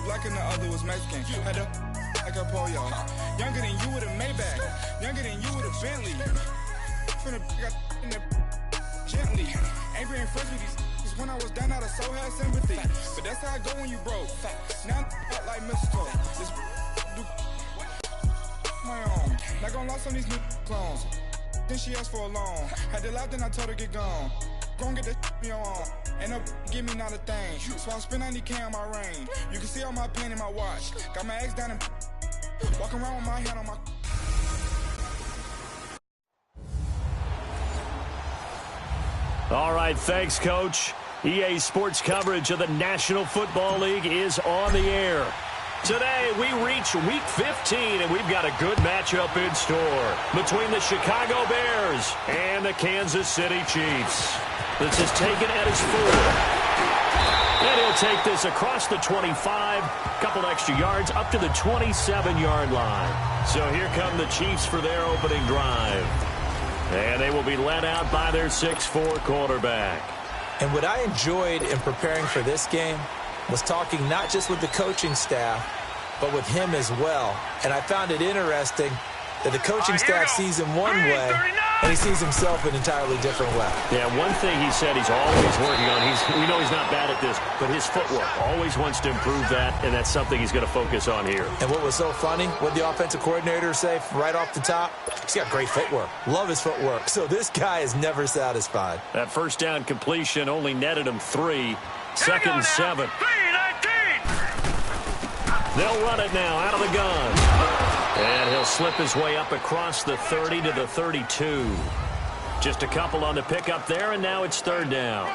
black and the other was Mexican. Had a like a pollo. Younger than you with a Maybach. Younger than you with a Bentley. Finna got in the gently. Angry and friends with these. When I was down, I so had sympathy. But that's how I go when you broke. Now I'm out like mistletoe. This do my own. Not gonna lost on these new clones. Then she asked for a loan. Had to laugh, then I told her get gone. Gon' get that me on. Ain't no give me not a thing. So I spend 90K on my ring. You can see all my pain in my watch. Got my ex down and walking around with my hand on my. All right, thanks, Coach. EA Sports coverage of the National Football League is on the air. Today, we reach Week 15, and we've got a good matchup in store between the Chicago Bears and the Kansas City Chiefs. This is taken at his 4. And he'll take this across the 25, couple extra yards, up to the 27-yard line. So here come the Chiefs for their opening drive. And they will be led out by their 6'4" quarterback. And what I enjoyed in preparing for this game was talking not just with the coaching staff, but with him as well. And I found it interesting that the coaching staff sees him one way, and he sees himself an entirely different way. Yeah, one thing he said he's always working on, we know he's not bad at this, but his footwork, always wants to improve that, and that's something he's going to focus on here. And what was so funny, what the offensive coordinator say right off the top? He's got great footwork. Love his footwork. So this guy is never satisfied. That first down completion only netted him 3. Second and 7. They'll run it now out of the gun. And he'll slip his way up across the 30 to the 32. Just a couple on the pickup there, and now it's third down.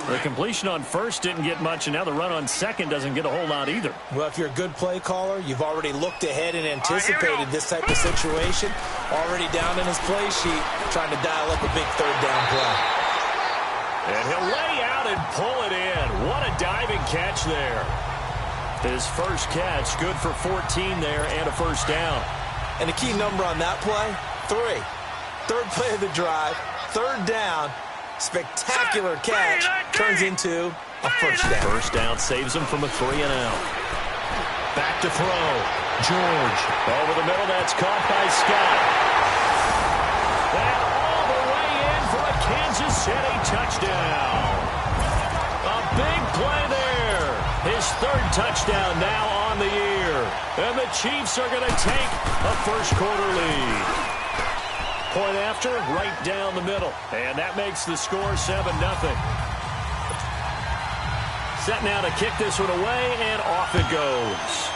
The completion on first didn't get much, and now the run on second doesn't get a whole lot either. Well, if you're a good play caller, you've already looked ahead and anticipated this type of situation. Already down in his play sheet, trying to dial up a big third down play. And he'll lay out and pull it in. What a diving catch there. His first catch, good for 14 there and a first down. And the key number on that play, 3. Third play of the drive, third down, spectacular catch, turns into a first down. First down saves him from a 3-and-out. Back to throw. George over the middle. That's caught by Scott. And all the way in for a Kansas City touchdown. A big play there. His third touchdown now on the year. And the Chiefs are going to take a first-quarter lead. Point after, right down the middle. And that makes the score 7-0. Set now to kick this one away, and off it goes.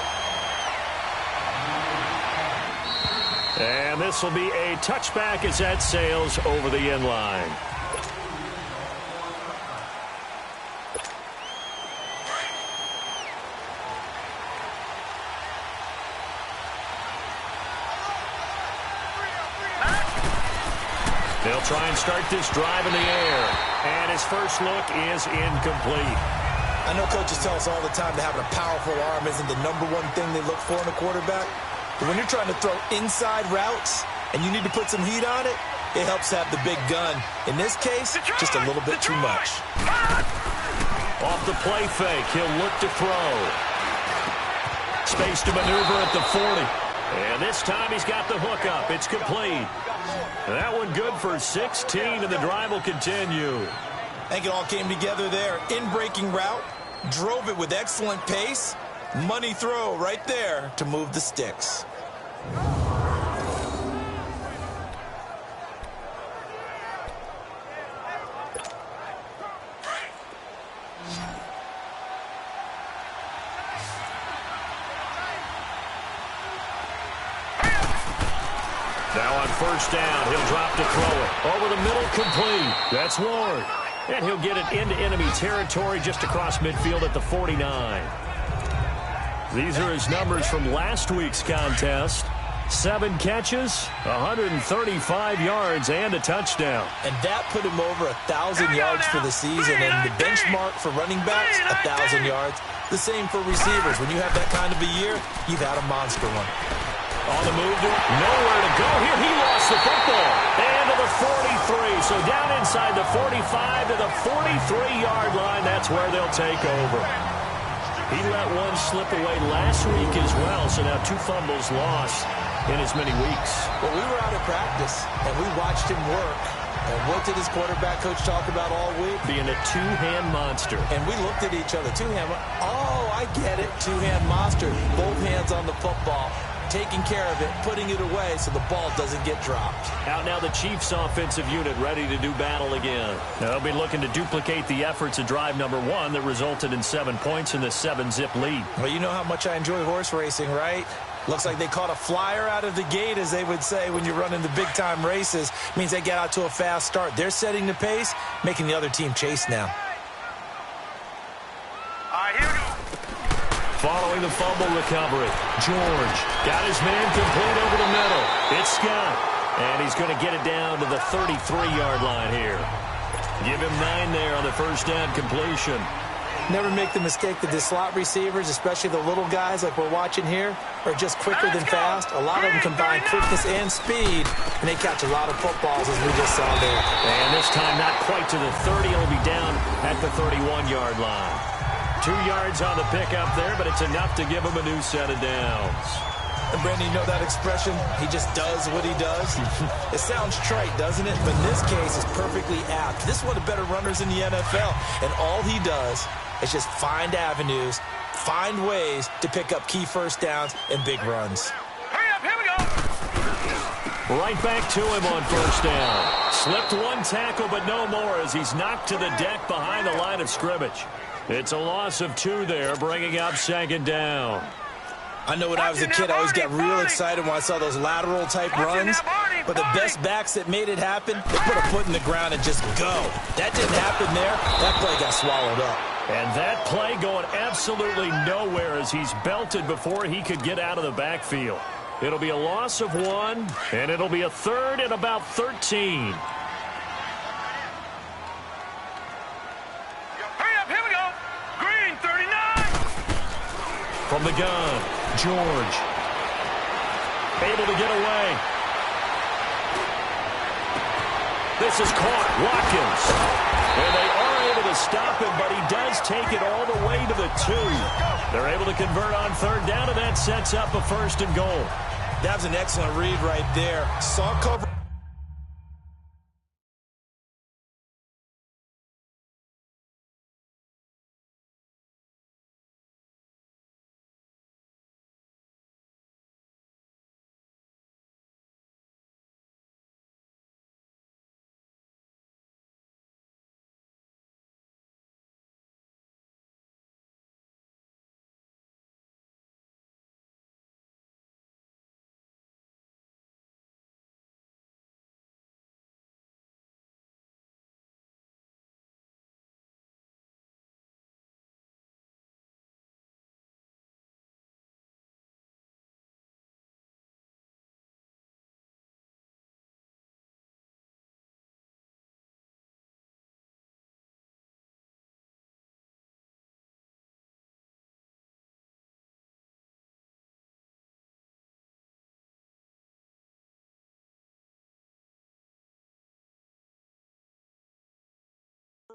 And this will be a touchback as that sails over the end line. They'll try and start this drive in the air. And his first look is incomplete. I know coaches tell us all the time that having a powerful arm isn't the number one thing they look for in a quarterback. But when you're trying to throw inside routes and you need to put some heat on it, it helps have the big gun. In this case, just a little bit too much. Off the play fake, he'll look to throw. Space to maneuver at the 40. And this time he's got the hook up. It's complete. That one good for 16, and the drive will continue. I think it all came together there. In-breaking route, drove it with excellent pace. Money throw right there to move the sticks. Now on first down, he'll drop to throw it. Over the middle, complete. That's Ward. And he'll get it into enemy territory just across midfield at the 49. These are his numbers from last week's contest. 7 catches, 135 yards, and a touchdown. And that put him over 1,000 yards for the season. And the benchmark for running backs, 1,000 yards. The same for receivers. When you have that kind of a year, you've had a monster one. On the move, nowhere to go here. He lost the football. And to the 43. So down inside the 45 to the 43-yard line. That's where they'll take over. He let one slip away last week as well, so now 2 fumbles lost in as many weeks. Well, we were out of practice, and we watched him work. And what did his quarterback coach talk about all week? Being a 2-hand monster. And we looked at each other. 2-hand. Oh, I get it. 2-hand monster. Both hands on the football. Taking care of it, putting it away so the ball doesn't get dropped. Out now the Chiefs offensive unit ready to do battle again. Now they'll be looking to duplicate the efforts of drive number 1 that resulted in 7 points in the 7-zip lead. Well, you know how much I enjoy horse racing, right? Looks like they caught a flyer out of the gate, as they would say when you're running the big-time races. Means they get out to a fast start. They're setting the pace, making the other team chase now. All right, here we go. Following the fumble recovery, George got his man complete over the middle. It's Scott, and he's going to get it down to the 33-yard line here. Give him 9 there on the first down completion. Never make the mistake that the slot receivers, especially the little guys like we're watching here, are just quicker than fast. A lot of them combine quickness and speed, and they catch a lot of footballs, as we just saw there. And this time not quite to the 30. He'll be down at the 31-yard line. 2 yards on the pickup there, but it's enough to give him a new set of downs. And Brandon, you know that expression? He just does what he does. It sounds trite, doesn't it? But in this case, it's perfectly apt. This is one of the better runners in the NFL. And all he does is just find avenues, find ways to pick up key first downs and big runs. Hurry up, here we go. Right back to him on first down. Slipped 1 tackle, but no more as he's knocked to the deck behind the line of scrimmage. It's a loss of 2 there, bringing up 2nd down. I know when I was a kid, I always got real excited when I saw those lateral-type runs. But the best backs that made it happen, they put a foot in the ground and just go. That didn't happen there. That play got swallowed up. And that play going absolutely nowhere as he's belted before he could get out of the backfield. It'll be a loss of 1, and it'll be a 3rd and about 13. From the gun, George. Able to get away. This is caught, Watkins. And they are able to stop him, but he does take it all the way to the 2. They're able to convert on 3rd down, and that sets up a 1st and goal. That was an excellent read right there. Saw cover.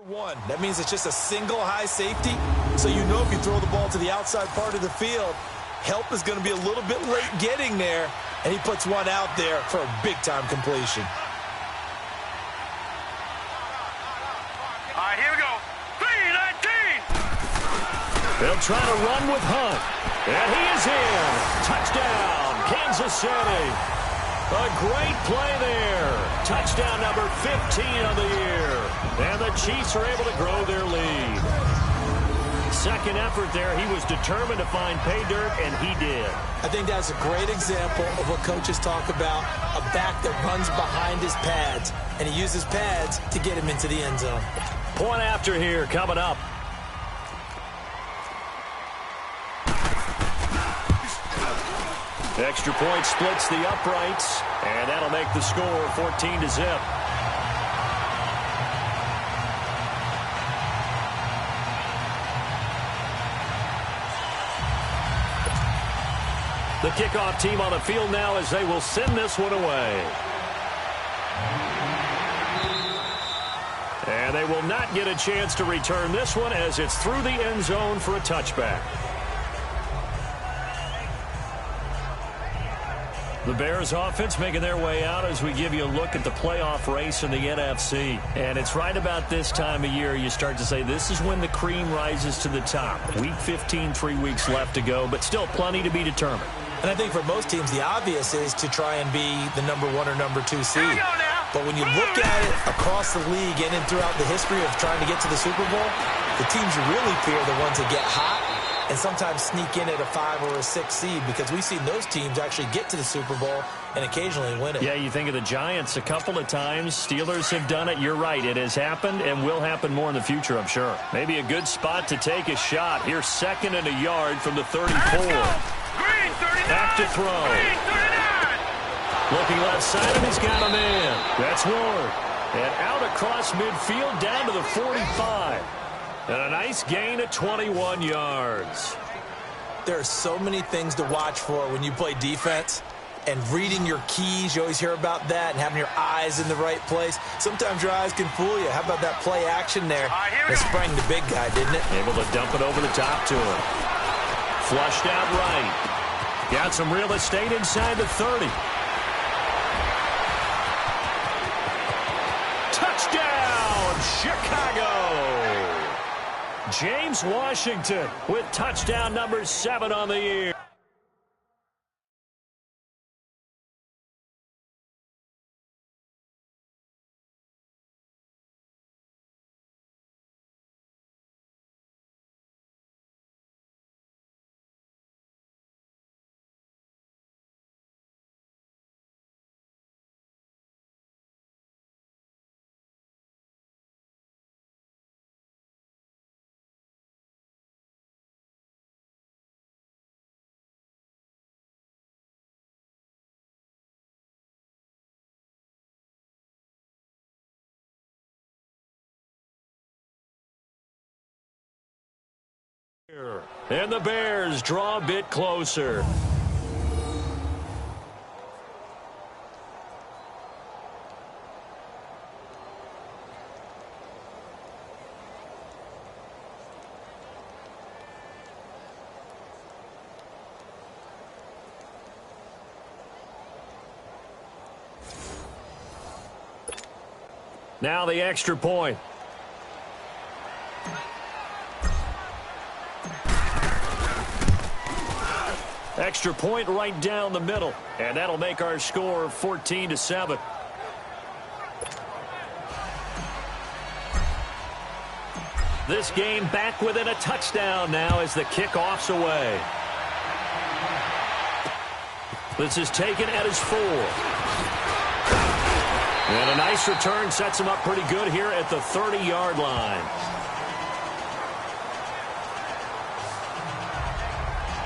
One. That means it's just a single high safety. So you know if you throw the ball to the outside part of the field, help is going to be a little bit late getting there. And he puts one out there for a big-time completion. All right, here we go. 3-19. They'll try to run with Hunt. And he is in. Touchdown, Kansas City. A great play there. Touchdown number 15 on the year. And the Chiefs are able to grow their lead. Second effort there, he was determined to find pay dirt, and he did. I think that's a great example of what coaches talk about, a back that runs behind his pads, and he uses pads to get him into the end zone. Point after here coming up. Extra point splits the uprights, and that'll make the score 14-0. The kickoff team on the field now as they will send this one away. And they will not get a chance to return this one as it's through the end zone for a touchback. The Bears offense making their way out as we give you a look at the playoff race in the NFC. And it's right about this time of year you start to say this is when the cream rises to the top. Week 15, 3 weeks left to go, but still plenty to be determined. And I think for most teams, the obvious is to try and be the number 1 or number 2 seed. But when you look at it across the league and throughout the history of trying to get to the Super Bowl, the teams you really fear are the ones that get hot and sometimes sneak in at a 5 or a 6 seed, because we've seen those teams actually get to the Super Bowl and occasionally win it. Yeah, you think of the Giants a couple of times. Steelers have done it. You're right. It has happened and will happen more in the future, I'm sure. Maybe a good spot to take a shot. Here's 2nd and a yard from the 34. Back to throw. Looking left side, and he's got a man. That's Ward. And out across midfield down to the 45. And a nice gain of 21 yards. There are so many things to watch for when you play defense. And reading your keys, you always hear about that, and having your eyes in the right place. Sometimes your eyes can fool you. How about that play action there? It sprang the big guy, didn't it? Able to dump it over the top to him. Flushed out right. Got some real estate inside the 30. Touchdown, Chicago! James Washington with touchdown number 7 on the year. And the Bears draw a bit closer. Now the extra point. Extra point right down the middle. And that'll make our score 14-7. This game back within a touchdown now as the kickoff's away. This is taken at his 4. And a nice return sets him up pretty good here at the 30-yard line.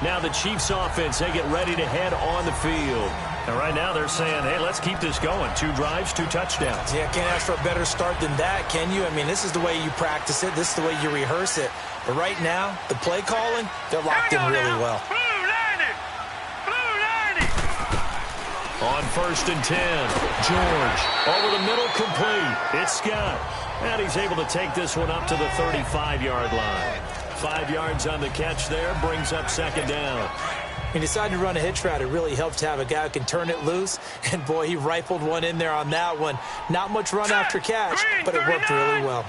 Now the Chiefs offense, they get ready to head on the field. And right now they're saying, hey, let's keep this going. 2 drives, 2 touchdowns. Yeah, can't ask for a better start than that, can you? I mean, this is the way you practice it. This is the way you rehearse it. But right now, the play calling, they're locked in really well. On 1st and 10, George over the middle, complete. It's Scott. And he's able to take this one up to the 35-yard line. 5 yards on the catch there, brings up 2nd down. He decided to run a hitch route. It really helps to have a guy who can turn it loose. And, boy, he rifled one in there on that one. Not much run after catch, but it worked really well.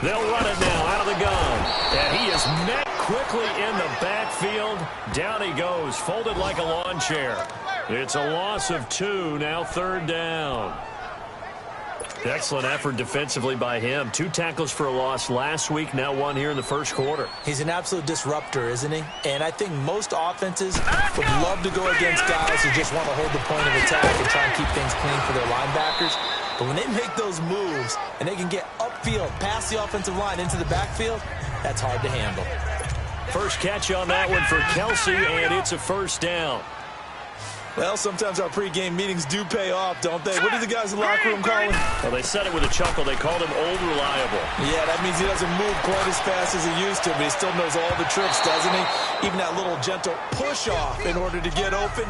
They'll run it now out of the gun. And he is met quickly in the backfield. Down he goes, folded like a lawn chair. It's a loss of 2, now 3rd down. Excellent effort defensively by him. 2 tackles for a loss last week, now 1 here in the first quarter. He's an absolute disruptor, isn't he? And I think most offenses would love to go against guys who just want to hold the point of attack and try and keep things clean for their linebackers. But when they make those moves and they can get upfield, past the offensive line into the backfield, that's hard to handle. First catch on that one for Kelsey, and it's a 1st down. Well, sometimes our pregame meetings do pay off, don't they? What do the guys in the locker room call him? Well, they said it with a chuckle. They called him Old Reliable. Yeah, that means he doesn't move quite as fast as he used to, but he still knows all the tricks, doesn't he? Even that little gentle push-off in order to get open,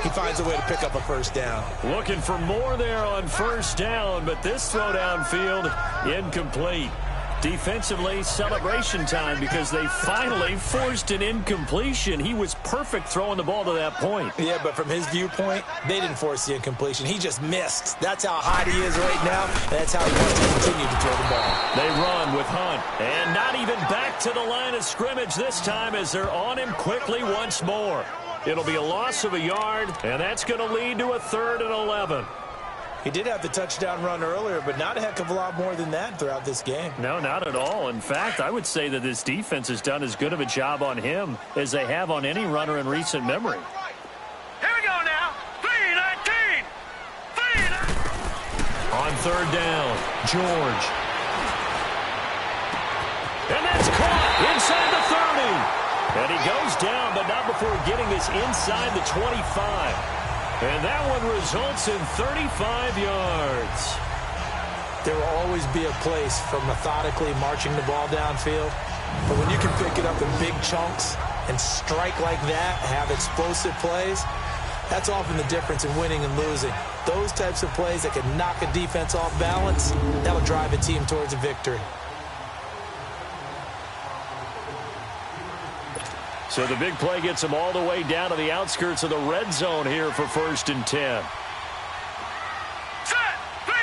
he finds a way to pick up a 1st down. Looking for more there on 1st down, but this throw downfield incomplete. Defensively, celebration time because they finally forced an incompletion. He was perfect throwing the ball to that point. Yeah, but from his viewpoint, they didn't force the incompletion. He just missed. That's how hot he is right now, and that's how he wants to continue to throw the ball. They run with Hunt, and not even back to the line of scrimmage this time as they're on him quickly once more. It'll be a loss of a yard, and that's going to lead to a 3rd and 11. He did have the touchdown run earlier, but not a heck of a lot more than that throughout this game. No, not at all. In fact, I would say that this defense has done as good of a job on him as they have on any runner in recent memory. Here we go now. 3-19. 3-19. On 3rd down, George. And that's caught inside the 30. And he goes down, but not before getting this inside the 25. And that one results in 35 yards. There will always be a place for methodically marching the ball downfield. But when you can pick it up in big chunks and strike like that, have explosive plays, that's often the difference in winning and losing. Those types of plays that can knock a defense off balance, that'll drive a team towards a victory. So the big play gets them all the way down to the outskirts of the red zone here for 1st and 10. Set. 3-19.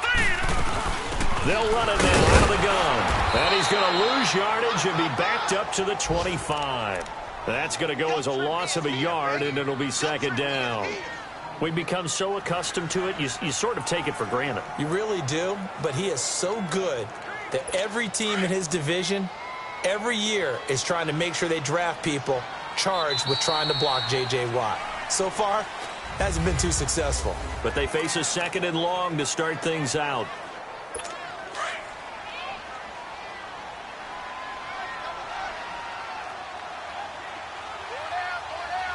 3-19. They'll run it now out of the gun. And he's going to lose yardage and be backed up to the 25. That's going to go as a loss of a yard, and it'll be 2nd down. We become so accustomed to it, you sort of take it for granted. You really do, but he is so good that every team in his division every year is trying to make sure they draft people charged with trying to block J.J. Watt. So far, hasn't been too successful. But they face a 2nd and long to start things out.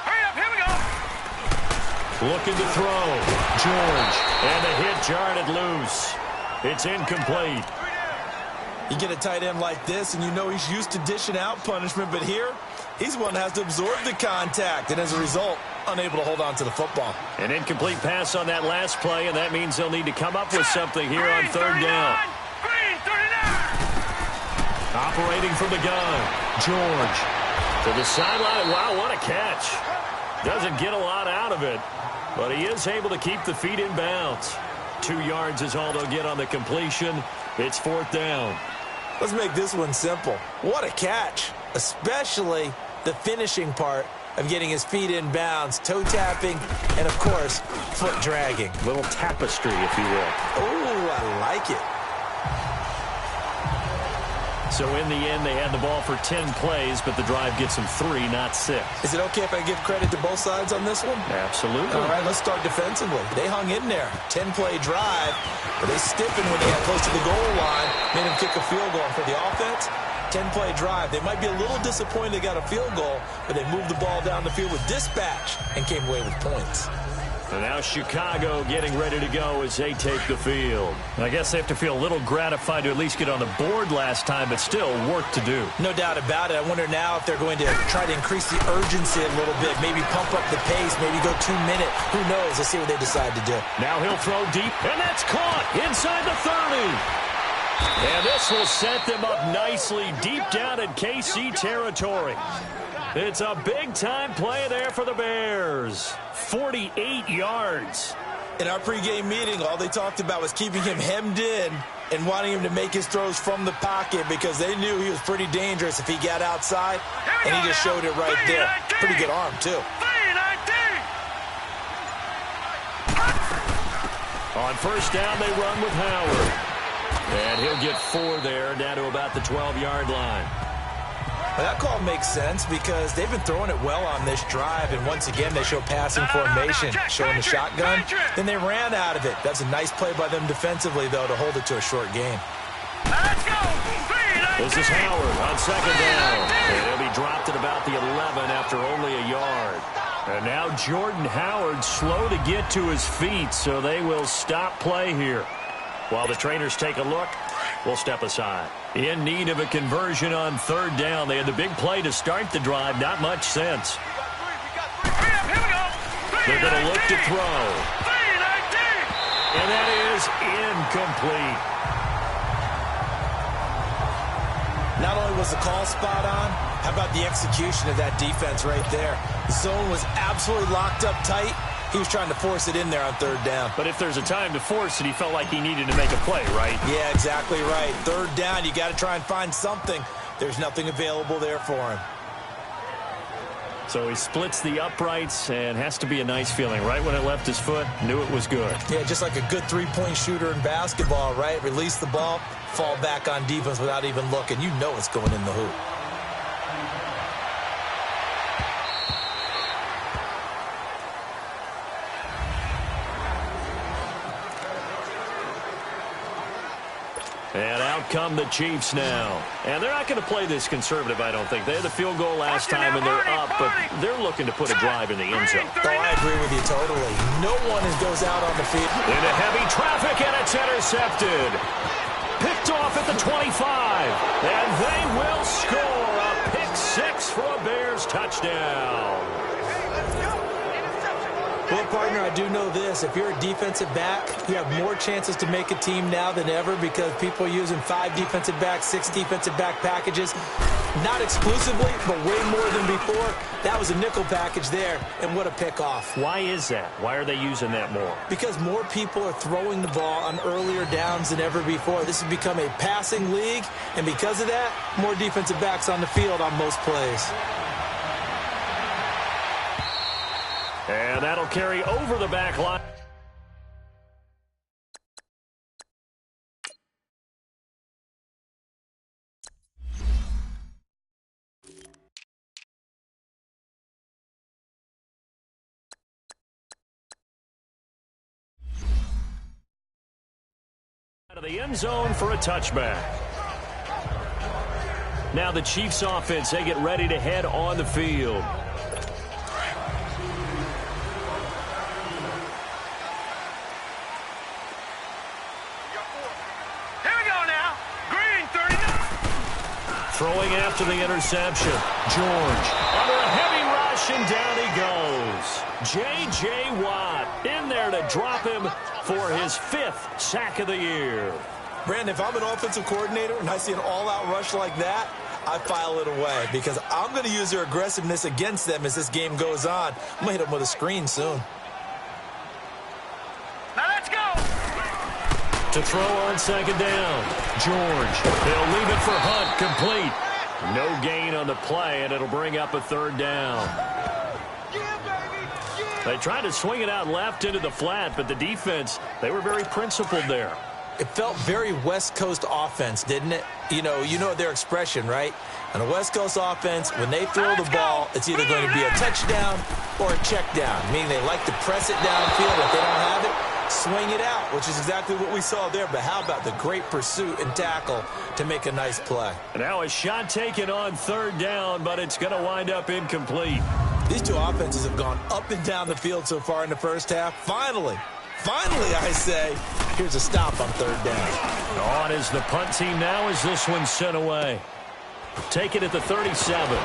Hurry up. Here we go. Looking to throw. George. And the hit jarred loose. It's incomplete. You get a tight end like this, and you know he's used to dishing out punishment, but here, he's one that has to absorb the contact, and as a result, unable to hold on to the football. An incomplete pass on that last play, and that means they'll need to come up with something here on 3rd down. Green 39. Operating from the gun, George. To the sideline. Wow, what a catch. Doesn't get a lot out of it, but he is able to keep the feet in bounds. 2 yards is all they'll get on the completion. It's 4th down. Let's make this one simple. What a catch, especially the finishing part of getting his feet in bounds, toe tapping, and, of course, foot dragging. Little tapestry, if you will. Oh, I like it. So in the end, they had the ball for 10 plays, but the drive gets them 3, not 6. Is it okay if I give credit to both sides on this one? Absolutely. All right, let's start defensively. They hung in there. 10-play drive, but they stiffened when they got close to the goal line, made them kick a field goal. For the offense, 10-play drive. They might be a little disappointed they got a field goal, but they moved the ball down the field with dispatch and came away with points. And now Chicago getting ready to go as they take the field. I guess they have to feel a little gratified to at least get on the board last time, but still work to do. No doubt about it. I wonder now if they're going to try to increase the urgency a little bit, maybe pump up the pace, maybe go 2-minute. Who knows? Let's see what they decide to do. Now he'll throw deep, and that's caught inside the 30. And this will set them up nicely deep down in KC territory. It's a big-time play there for the Bears. 48 yards. In our pregame meeting, all they talked about was keeping him hemmed in and wanting him to make his throws from the pocket because they knew he was pretty dangerous if he got outside, and he just showed it right there. Pretty good arm, too. 3-19. On 1st down, they run with Howard. And he'll get 4 there, down to about the 12-yard line. Well, that call makes sense because they've been throwing it well on this drive, and once again, they show passing formation, showing the shotgun. Then they ran out of it. That's a nice play by them defensively, though, to hold it to a short game. Let's go. This is Howard on 2nd down. And he'll be dropped at about the 11 after only a yard. And now Jordan Howard slow to get to his feet, so they will stop play here. While the trainers take a look, we'll step aside. In need of a conversion on 3rd down. They had the big play to start the drive. Not much sense. They're going to look to throw. And that is incomplete. Not only was the call spot on, how about the execution of that defense right there? The zone was absolutely locked up tight. He was trying to force it in there on third down. But if there's a time to force it, he felt like he needed to make a play, right? Yeah, exactly right. Third down, you got to try and find something. There's nothing available there for him. So he splits the uprights, and has to be a nice feeling. Right when it left his foot, knew it was good. Yeah, just like a good three-point shooter in basketball, right? Release the ball, fall back on defense without even looking. You know it's going in the hoop. And out come the Chiefs now. And they're not going to play this conservative, I don't think. They had the field goal last time, and they're up, but they're looking to put a drive in the end zone. Oh, I agree with you totally. No one goes out on the field. Into heavy traffic, and it's intercepted. Picked off at the 25. And they will score a pick six for a Bears touchdown. Well, partner, I do know this. If you're a defensive back, you have more chances to make a team now than ever because people are using 5 defensive backs, 6 defensive back packages. Not exclusively, but way more than before. That was a nickel package there, and what a pickoff. Why is that? Why are they using that more? Because more people are throwing the ball on earlier downs than ever before. This has become a passing league, and because of that, more defensive backs on the field on most plays. And that'll carry over the back line. Out of the end zone for a touchback. Now the Chiefs offense, they get ready to head on the field. Throwing after the interception. George under a heavy rush, and down he goes. J.J. Watt in there to drop him for his 5th sack of the year. Brandon, if I'm an offensive coordinator and I see an all-out rush like that, I file it away because I'm going to use their aggressiveness against them as this game goes on. I'm going to hit them with a screen soon. Now let's go. To throw on second down. George. They'll leave it for Hunt. Complete. No gain on the play, and it'll bring up a third down. They tried to swing it out left into the flat, but the defense, they were very principled there. It felt very West Coast offense, didn't it? You know their expression, right? On a West Coast offense, when they throw the ball, it's either going to be a touchdown or a check down, meaning they like to press it downfield. If they don't have it, swing it out, which is exactly what we saw there. But how about the great pursuit and tackle to make a nice play? Now a shot taken on third down, but it's going to wind up incomplete. These two offenses have gone up and down the field so far in the first half. Finally, I say, here's a stop on third down. On is the punt team now as this one's sent away. Take it at the 37.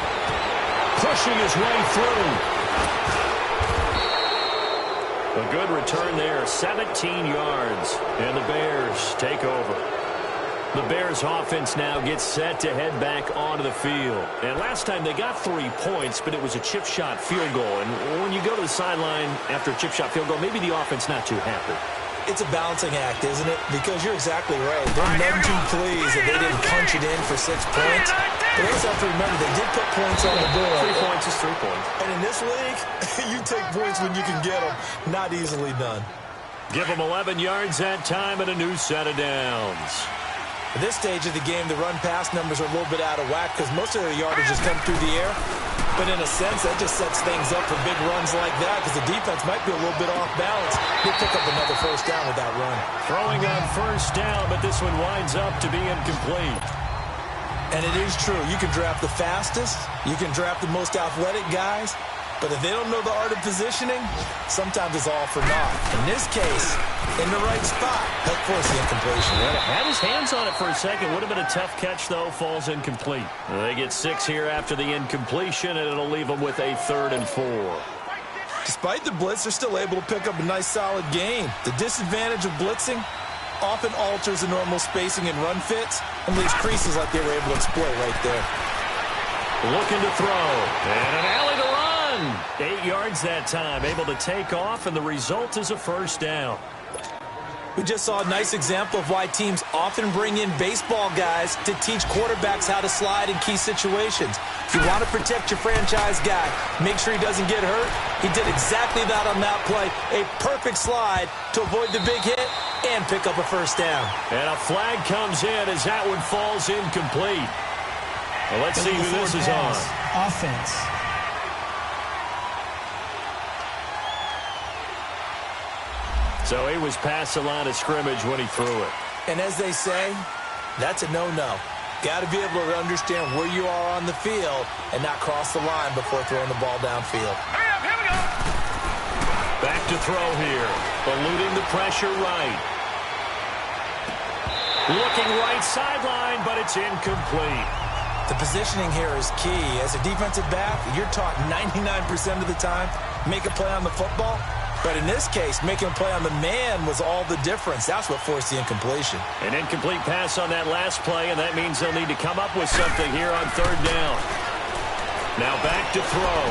Pushing his way through. A good return there, 17 yards. And the Bears take over. The Bears offense now gets set to head back onto the field. And last time they got 3 points, but it was a chip shot field goal. And when you go to the sideline after a chip shot field goal, maybe the offense not too happy. It's a balancing act, isn't it? Because you're exactly right. They're none too pleased that they didn't punch it in for 6 points. But also have to remember, they did put points on the board. 3 points is 3 points. And in this league, you take points when you can get them. Not easily done. Give them 11 yards that time and a new set of downs. At this stage of the game, the run-pass numbers are a little bit out of whack because most of their yardage has come through the air. But in a sense, that just sets things up for big runs like that because the defense might be a little bit off balance. They'll pick up another first down with that run. Throwing on first down, but this one winds up to be incomplete. And it is true. You can draft the fastest. You can draft the most athletic guys. But if they don't know the art of positioning, sometimes it's all for naught. In this case, in the right spot, help force the incompletion. Yeah, had his hands on it for a second. Would have been a tough catch, though. Falls incomplete. They get 6 here after the incompletion, and it'll leave them with a 3rd and 4. Despite the blitz, they're still able to pick up a nice, solid gain. The disadvantage of blitzing, often alters the normal spacing and run fits and leaves creases like they were able to exploit right there. Looking to throw. And an alley to run. 8 yards that time. Able to take off, and the result is a first down. We just saw a nice example of why teams often bring in baseball guys to teach quarterbacks how to slide in key situations. If you want to protect your franchise guy, make sure he doesn't get hurt. He did exactly that on that play. A perfect slide to avoid the big hit and pick up a first down. And a flag comes in as that one falls incomplete. Well, let's see who this is on. Offense. So he was past the line of scrimmage when he threw it. And as they say, that's a no-no. Got to be able to understand where you are on the field and not cross the line before throwing the ball downfield. Hurry up, here we go. Back to throw here. Eluding the pressure right. Looking right sideline, but it's incomplete. The positioning here is key. As a defensive back, you're taught 99% of the time, make a play on the football. But in this case, making a play on the man was all the difference. That's what forced the incompletion. An incomplete pass on that last play, and that means they'll need to come up with something here on third down. Now back to throw.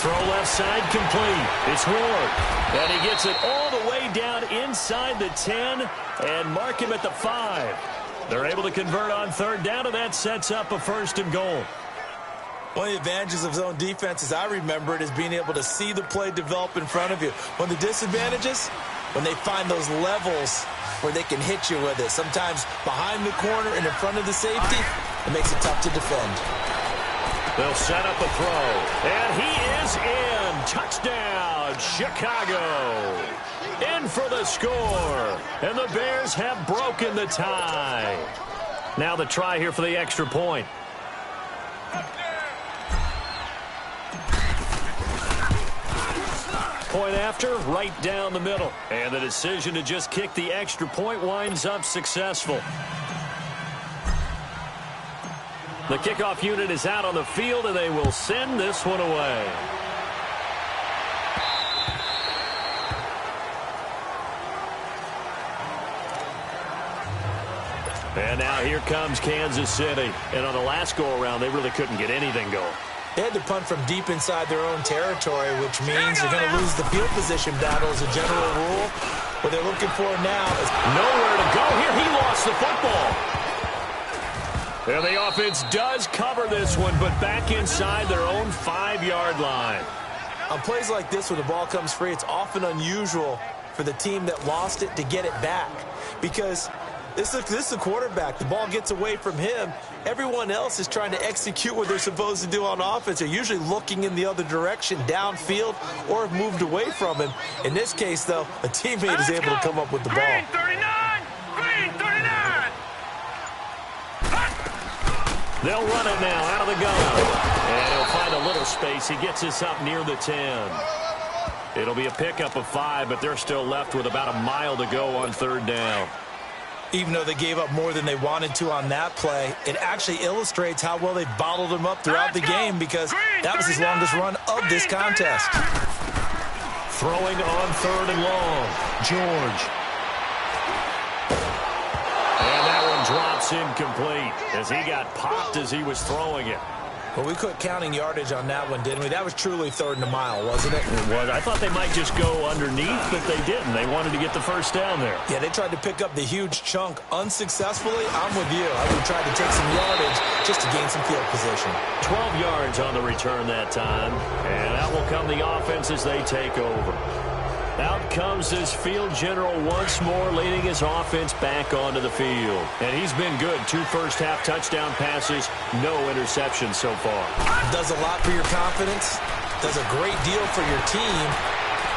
Throw left side complete. It's Ward. And he gets it all the way down inside the 10 and mark him at the 5. They're able to convert on third down, and that sets up a first and goal. One of the advantages of zone defense, as I remember it, is being able to see the play develop in front of you. One of the disadvantages, when they find those levels where they can hit you with it. Sometimes behind the corner and in front of the safety, it makes it tough to defend. They'll set up a throw. And he is in. Touchdown, Chicago. In for the score. And the Bears have broken the tie. Now the try here for the extra point. Point after, right down the middle. And the decision to just kick the extra point winds up successful. The kickoff unit is out on the field, and they will send this one away. And now here comes Kansas City. And on the last go-around, they really couldn't get anything going. They had to punt from deep inside their own territory, which means they're going to lose the field position battle as a general rule. What they're looking for now is nowhere to go here. He lost the football. And the offense does cover this one, but back inside their own 5-yard line. On plays like this, when the ball comes free, it's often unusual for the team that lost it to get it back. Because this is a quarterback. The ball gets away from him. Everyone else is trying to execute what they're supposed to do on offense. They're usually looking in the other direction, downfield, or have moved away from him. In this case, though, a teammate is able to come up with the ball. Green 39! Green 39! They'll run it now out of the gun. And he'll find a little space. He gets this up near the 10. It'll be a pickup of 5, but they're still left with about a mile to go on third down. Even though they gave up more than they wanted to on that play, it actually illustrates how well they bottled him up throughout the game, because that was his longest run of this contest. Throwing on third and long. George. And that one drops incomplete as he got popped as he was throwing it. Well, we quit counting yardage on that one, didn't we? That was truly third and a mile, wasn't it? It was. I thought they might just go underneath, but they didn't. They wanted to get the first down there. Yeah, they tried to pick up the huge chunk unsuccessfully. I'm with you. I would try to take some yardage just to gain some field position. 12 yards on the return that time, and out will come the offense as they take over. Out comes this field general once more, leading his offense back onto the field. And he's been good. 2 first-half touchdown passes, no interceptions so far. Does a lot for your confidence, does a great deal for your team,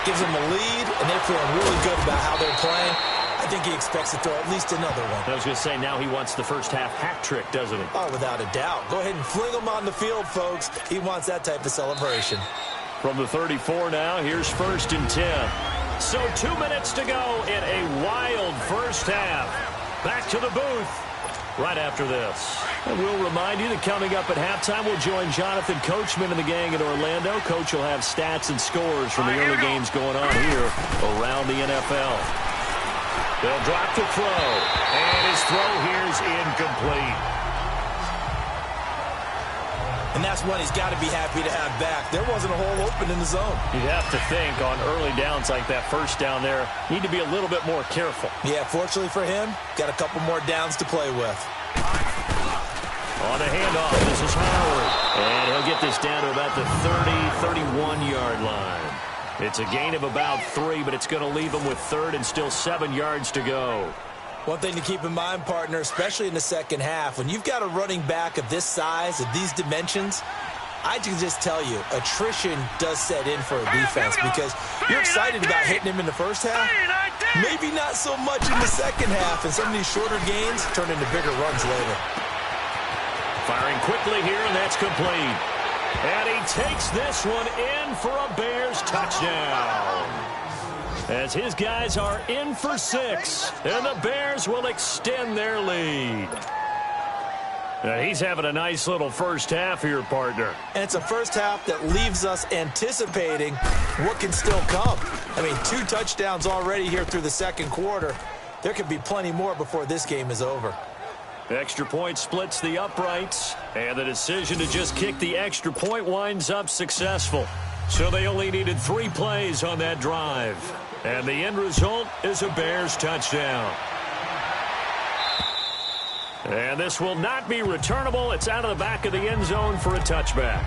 gives them a lead, and they're feeling really good about how they're playing. I think he expects to throw at least another one. I was going to say, now he wants the first-half hat trick, doesn't he? Oh, without a doubt. Go ahead and fling him on the field, folks. He wants that type of celebration. From the 34 now, here's 1st and 10. So 2 minutes to go in a wild first half. Back to the booth right after this. And we'll remind you that coming up at halftime, we'll join Jonathan Coachman and the gang in Orlando. Coach will have stats and scores from the early games going on here around the NFL. They'll drop the throw. And his throw here is incomplete. And that's one he's got to be happy to have back. There wasn't a hole open in the zone. You'd have to think on early downs like that first down there, need to be a little bit more careful. Yeah, fortunately for him, got a couple more downs to play with. On the handoff, this is Howard. And he'll get this down to about the 30-31-yard line. It's a gain of about 3, but it's going to leave him with third and still 7 yards to go. One thing to keep in mind, partner, especially in the second half, when you've got a running back of this size, of these dimensions, I can just tell you, attrition does set in for a defense because you're excited about hitting him in the first half. Maybe not so much in the second half, and some of these shorter gains turn into bigger runs later. Firing quickly here, and that's complete. And he takes this one in for a Bears touchdown. As his guys are in for 6, and the Bears will extend their lead. Now he's having a nice little first half here, partner. And it's a first half that leaves us anticipating what can still come. I mean, 2 touchdowns already here through the second quarter. There could be plenty more before this game is over. Extra point splits the uprights, and the decision to just kick the extra point winds up successful. So they only needed 3 plays on that drive. And the end result is a Bears touchdown. And this will not be returnable. It's out of the back of the end zone for a touchback.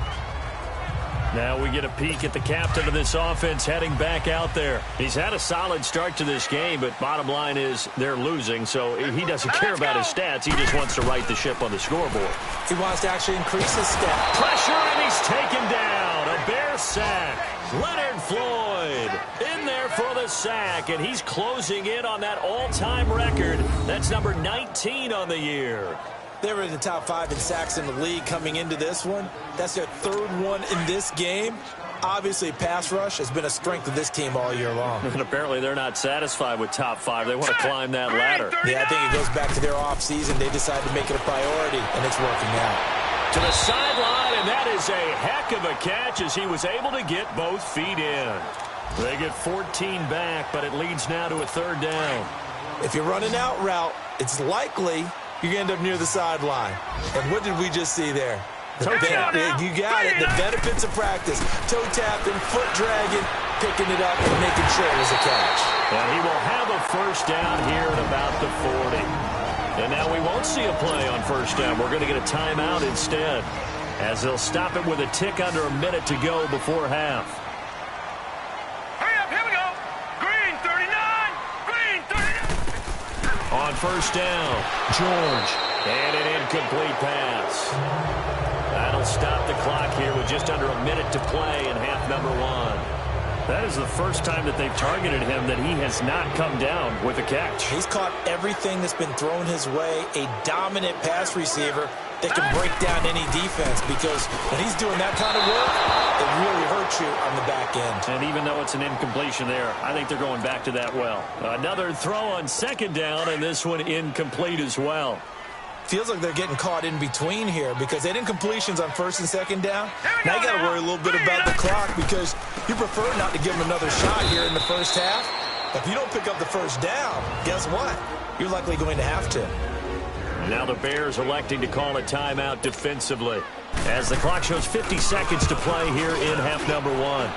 Now we get a peek at the captain of this offense heading back out there. He's had a solid start to this game, but bottom line is they're losing, so he doesn't care about his stats. He just wants to right the ship on the scoreboard. He wants to actually increase his stat. Pressure, and he's taken down. A Bear sack. Leonard Floyd in there for the sack, and he's closing in on that all-time record. That's number 19 on the year. They were in the top 5 in sacks in the league coming into this one. That's their 3rd one in this game. Obviously, pass rush has been a strength of this team all year long. And apparently they're not satisfied with top 5. They want to climb that ladder. Yeah, I think it goes back to their offseason. They decided to make it a priority, and it's working out. To the sideline, and that is a heck of a catch as he was able to get both feet in. They get 14 back, but it leads now to a 3rd down. If you're running out route, it's likely you're going to end up near the sideline. And what did we just see there? You got it. The benefits of practice. Toe tapping, foot dragging, picking it up, and making sure it was a catch. And he will have a first down here at about the 40. And now we won't see a play on first down. We're going to get a timeout instead, as they'll stop it with a tick under a minute to go before half. Hurry up, here we go. Green 39, green 39. On first down, George. And an incomplete pass. That'll stop the clock here with just under a minute to play in half number 1. That is the first time that they've targeted him that he has not come down with a catch. He's caught everything that's been thrown his way, a dominant pass receiver that can break down any defense, because when he's doing that kind of work, it really hurts you on the back end. And even though it's an incompletion there, I think they're going back to that well. Another throw on second down, and this one incomplete as well. Feels like they're getting caught in between here because they did incompletions on first and second down. Now you got to worry a little bit about the clock because you prefer not to give them another shot here in the first half. If you don't pick up the first down, guess what? You're likely going to have to. Now the Bears electing to call a timeout defensively as the clock shows 50 seconds to play here in half number 1.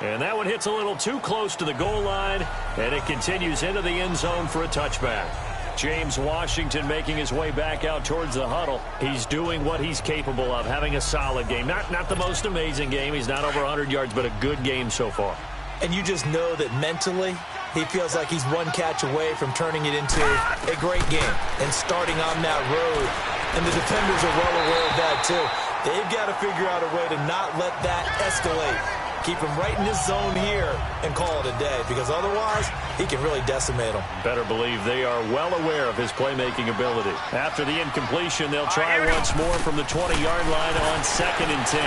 And that one hits a little too close to the goal line, and it continues into the end zone for a touchback. James Washington making his way back out towards the huddle. He's doing what he's capable of, having a solid game. Not the most amazing game. He's not over 100 yards, but a good game so far. And you just know that mentally, he feels like he's one catch away from turning it into a great game and starting on that road. And the defenders are well aware of that, too. They've got to figure out a way to not let that escalate. Keep him right in his zone here and call it a day, because otherwise he can really decimate them. Better believe they are well aware of his playmaking ability. After the incompletion, they'll try once more from the 20-yard line on 2nd and 10.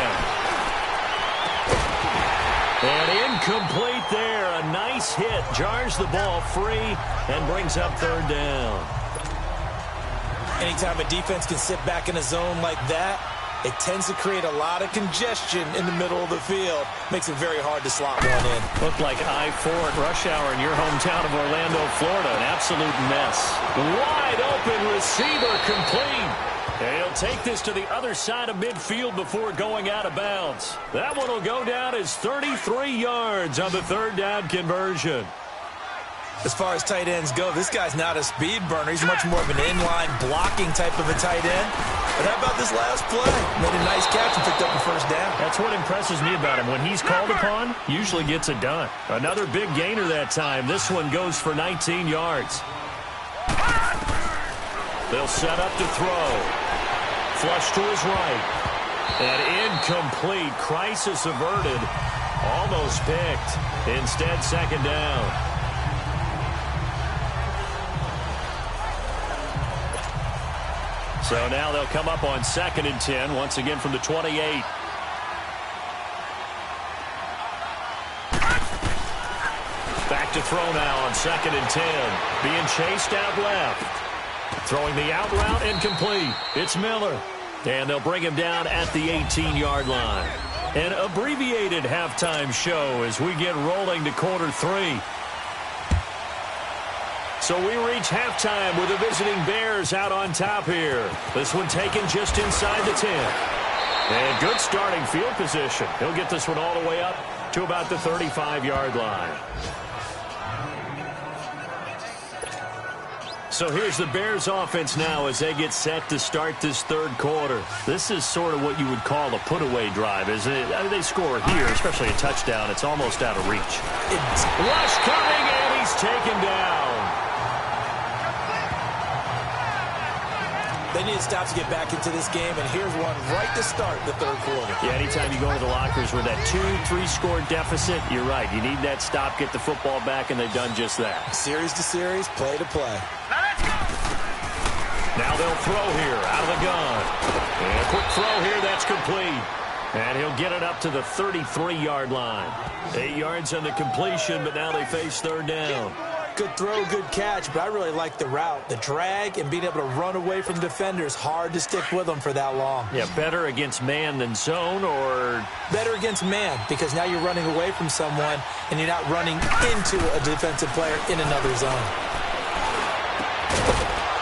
And incomplete there. A nice hit. Jars the ball free and brings up 3rd down. Anytime a defense can sit back in a zone like that, it tends to create a lot of congestion in the middle of the field. Makes it very hard to slot one in. Looked like I-4 at rush hour in your hometown of Orlando, Florida. An absolute mess. Wide open receiver complete. And he'll take this to the other side of midfield before going out of bounds. That one will go down as 33 yards on the third down conversion. As far as tight ends go, this guy's not a speed burner. He's much more of an inline blocking type of a tight end. But how about this last play? Made a nice catch and picked up a first down. That's what impresses me about him. When he's called upon, usually gets it done. Another big gainer that time. This one goes for 19 yards. They'll set up to throw. Flush to his right. And incomplete. Crisis averted. Almost picked. Instead, second down. So now they'll come up on 2nd and 10, once again from the 28. Back to throw now on 2nd and 10. Being chased out left. Throwing the out route incomplete. It's Miller. And they'll bring him down at the 18-yard line. An abbreviated halftime show as we get rolling to quarter 3. So we reach halftime with the visiting Bears out on top here. This one taken just inside the 10. And good starting field position. He'll get this one all the way up to about the 35-yard line. So here's the Bears offense now as they get set to start this third quarter. This is sort of what you would call a put-away drive, isn't it? I mean, they score here, especially a touchdown. It's almost out of reach. Rush coming, and he's taken down. They need to stop to get back into this game, and here's one right to start the third quarter. Yeah, anytime you go into the lockers with that 2-3 score deficit, you're right. You need that stop, get the football back, and they've done just that. Series to series, play to play. Now they'll throw here out of the gun. And a quick throw here, that's complete. And he'll get it up to the 33-yard line. 8 yards on the completion, but now they face third down. Good throw, good catch, but I really like the route. The drag and being able to run away from defenders, hard to stick with them for that long. Yeah, better against man than zone, or? Better against man, because now you're running away from someone and you're not running into a defensive player in another zone.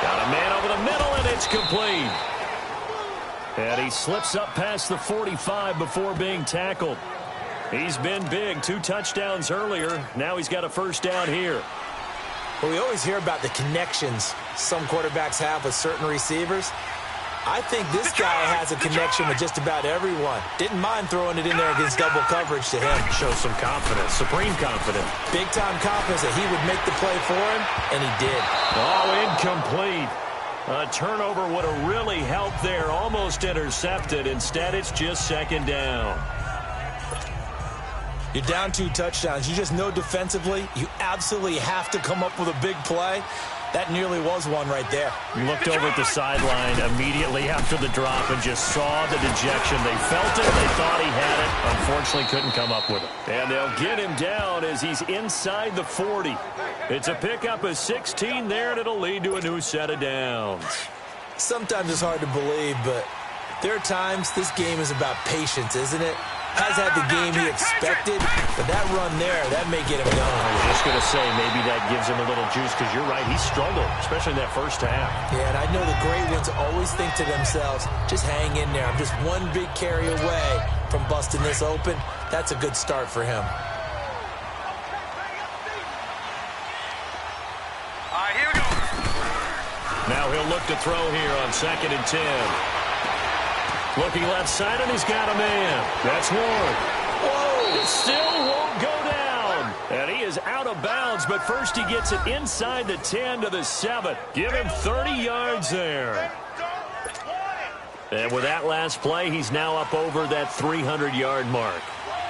Got a man over the middle, and it's complete. And he slips up past the 45 before being tackled. He's been big, 2 touchdowns earlier. Now he's got a first down here. Well, we always hear about the connections some quarterbacks have with certain receivers. I think this guy has a connection with just about everyone. Didn't mind throwing it in there against double coverage to him. Shows some confidence, supreme confidence. Big-time confidence that he would make the play for him, and he did. Oh, incomplete. A turnover would have really helped there. Almost intercepted. Instead, it's just second down. You're down 2 touchdowns. You just know defensively you absolutely have to come up with a big play. That nearly was one right there. You looked over at the sideline immediately after the drop and just saw the dejection. They felt it. They thought he had it. Unfortunately, couldn't come up with it. And they'll get him down as he's inside the 40. It's a pickup of 16 there, and it'll lead to a new set of downs. Sometimes it's hard to believe, but there are times this game is about patience, isn't it? Has had the game he expected, but that run there, that may get him going. I was just going to say, maybe that gives him a little juice, because you're right, he struggled, especially in that first half. Yeah, and I know the great ones always think to themselves, just hang in there. I'm just one big carry away from busting this open. That's a good start for him. All right, here we go. Now he'll look to throw here on 2nd and 10. Looking left side, and he's got a man. That's Ward. Whoa! It still won't go down. And he is out of bounds, but first he gets it inside the 10 to the 7. Give him 30 yards there. And with that last play, he's now up over that 300-yard mark.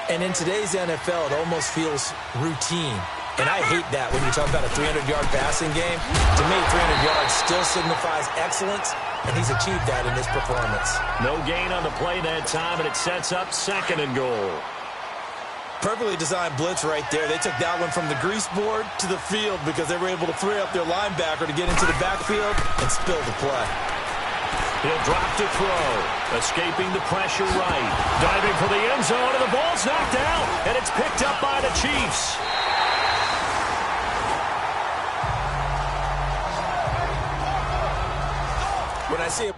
And in today's NFL, it almost feels routine. And I hate that when you talk about a 300-yard passing game. To me, 300 yards still signifies excellence, and he's achieved that in this performance. No gain on the play that time, and it sets up 2nd and goal. Perfectly designed blitz right there. They took that one from the grease board to the field because they were able to free up their linebacker to get into the backfield and spill the play. He'll drop to throw. Escaping the pressure right. Diving for the end zone, and the ball's knocked out, and it's picked up by the Chiefs. When I see it.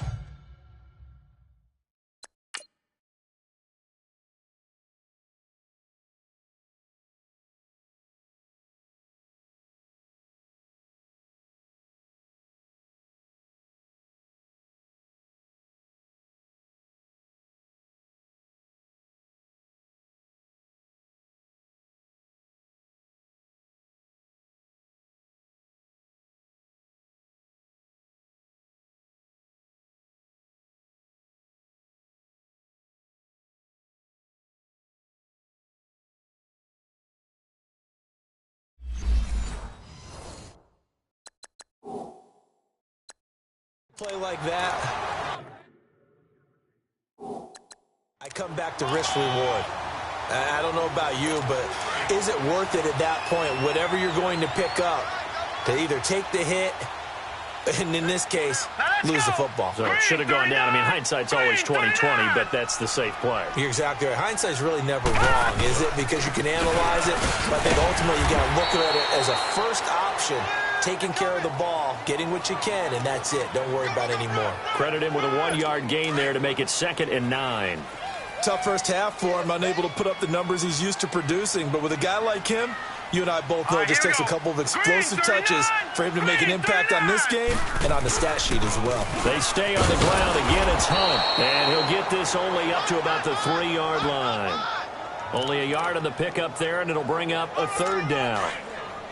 Play like that, I come back to risk reward. I don't know about you, but is it worth it at that point, whatever you're going to pick up, to either take the hit, and in this case, lose the football? So it should have gone down. I mean, hindsight's always 20/20, but that's the safe play. You're exactly right. Hindsight's really never wrong, is it? Because you can analyze it, but I think ultimately you got to look at it as a first option. Taking care of the ball, getting what you can, and that's it. Don't worry about any more. Credit him with a 1-yard gain there to make it 2nd and 9. Tough first half for him, unable to put up the numbers he's used to producing. But with a guy like him, you and I both know it just takes a couple of explosive touches for him to make an impact on this game and on the stat sheet as well. They stay on the ground. Again, it's Hunt. And he'll get this only up to about the 3-yard line. Only a yard on the pickup there, and it'll bring up a 3rd down.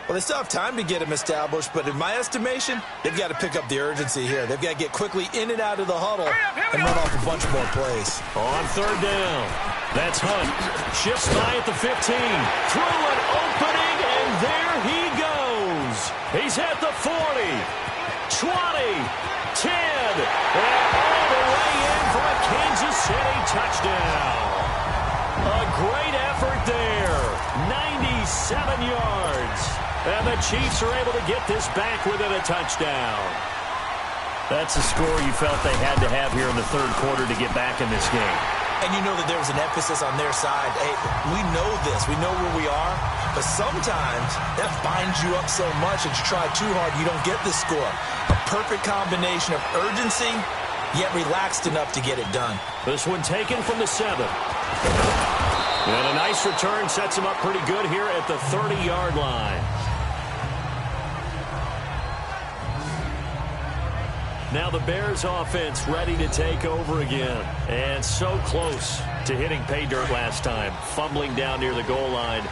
Well, they still have time to get him established, but in my estimation, they've got to pick up the urgency here. They've got to get quickly in and out of the huddle and run off a bunch more plays. On 3rd down, that's Hunt. Shifts by at the 15. Through an opening, and there he goes. He's at the 40, 20, 10, and all the way in for a Kansas City touchdown. A great effort there. 97 yards. And the Chiefs are able to get this back within a touchdown. That's a score you felt they had to have here in the 3rd quarter to get back in this game. And you know that there was an emphasis on their side. Hey, we know this. We know where we are. But sometimes that binds you up so much that you try too hard, you don't get the score. A perfect combination of urgency, yet relaxed enough to get it done. This one taken from the 7. And a nice return sets him up pretty good here at the 30-yard line. Now the Bears offense ready to take over again. And so close to hitting pay dirt last time. Fumbling down near the goal line.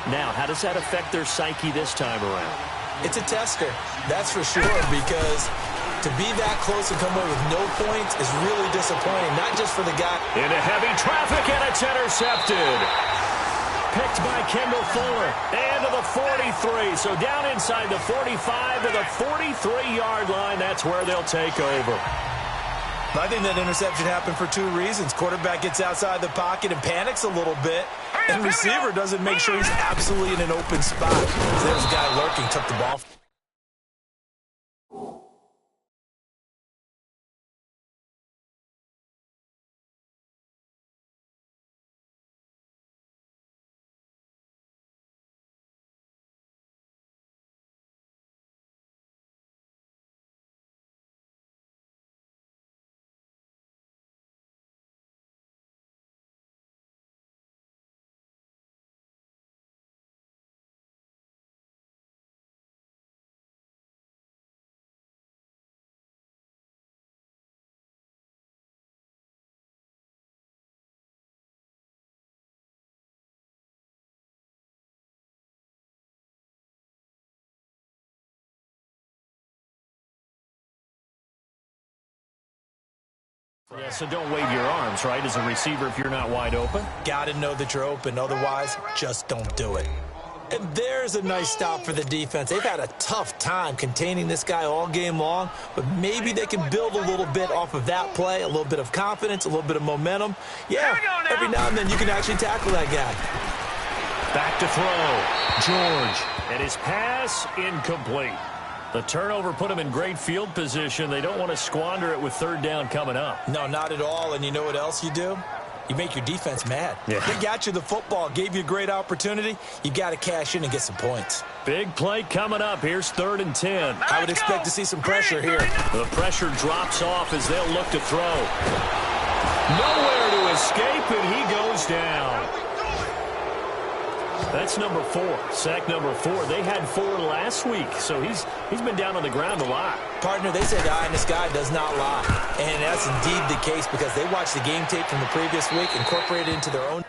Now, how does that affect their psyche this time around? It's a tester, that's for sure, because to be that close and come away with no points is really disappointing, not just for the guy. Into heavy traffic, and it's intercepted. Picked by Kendall Fuller. And to the 43. So down inside the 45 to the 43-yard line. That's where they'll take over. I think that interception happened for 2 reasons. Quarterback gets outside the pocket and panics a little bit. And receiver doesn't make sure he's absolutely in an open spot. So there's a guy lurking, took the ball. Yeah, so don't wave your arms, right, as a receiver if you're not wide open. Got to know that you're open. Otherwise, just don't do it. And there's a nice stop for the defense. They've had a tough time containing this guy all game long, but maybe they can build a little bit off of that play, a little bit of confidence, a little bit of momentum. Yeah, every now and then you can actually tackle that guy. Back to throw. George. And his pass incomplete. The turnover put them in great field position. They don't want to squander it with third down coming up. No, not at all. And you know what else you do? You make your defense mad. Yeah. They got you the football, gave you a great opportunity. You got to cash in and get some points. Big play coming up. Here's 3rd and 10. I would expect to see some pressure here. The pressure drops off as they'll look to throw. Nowhere to escape, and he goes down. That's number 4, sack number 4. They had 4 last week, so he's been down on the ground a lot. Partner, they say the eye in the sky does not lie. And that's indeed the case because they watched the game tape from the previous week, incorporated it into their own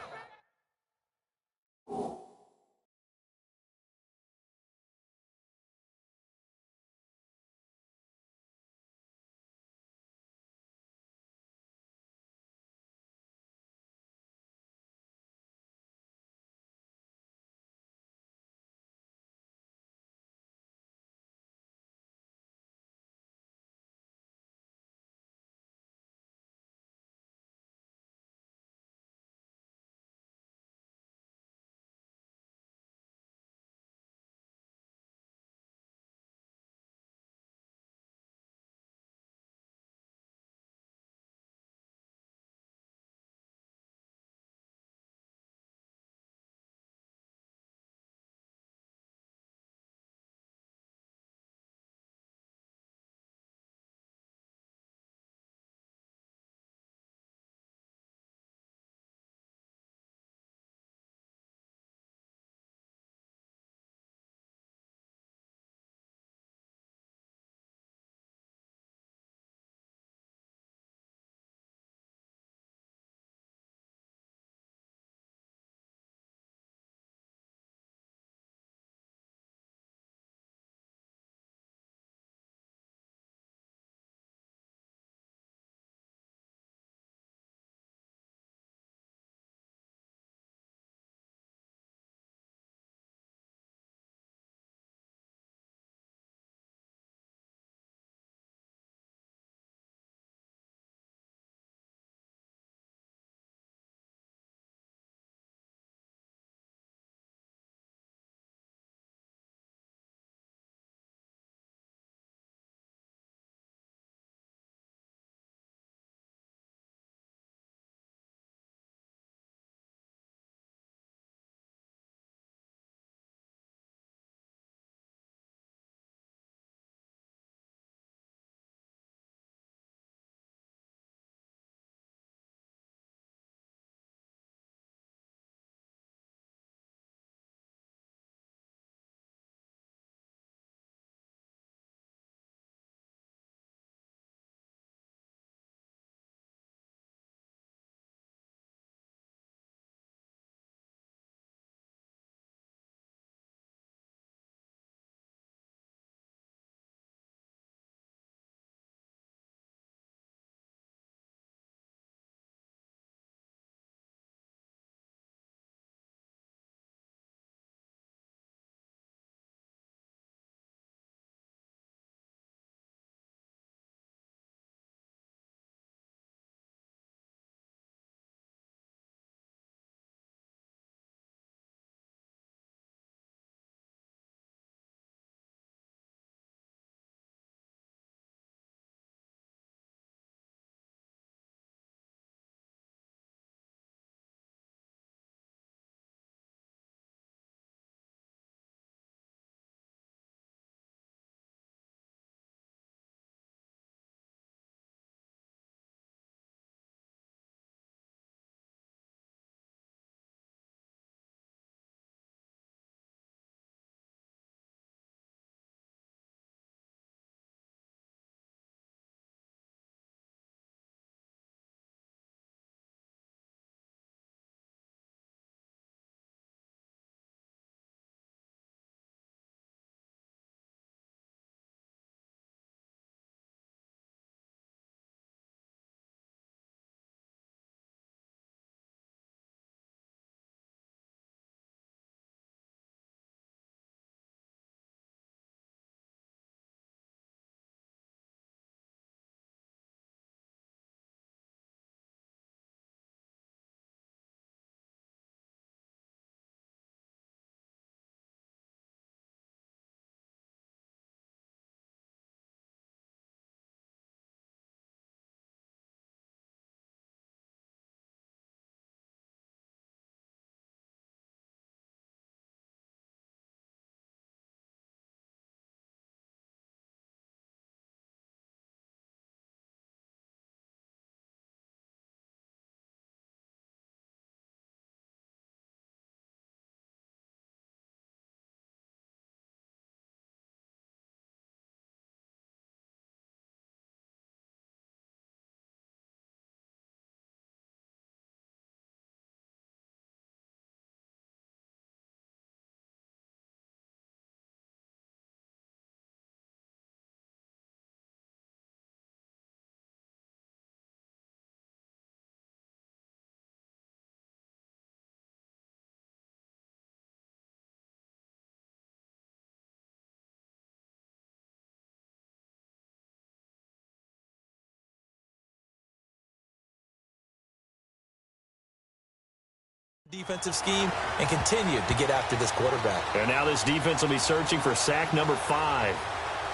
defensive scheme and continued to get after this quarterback. And now this defense will be searching for sack number 5.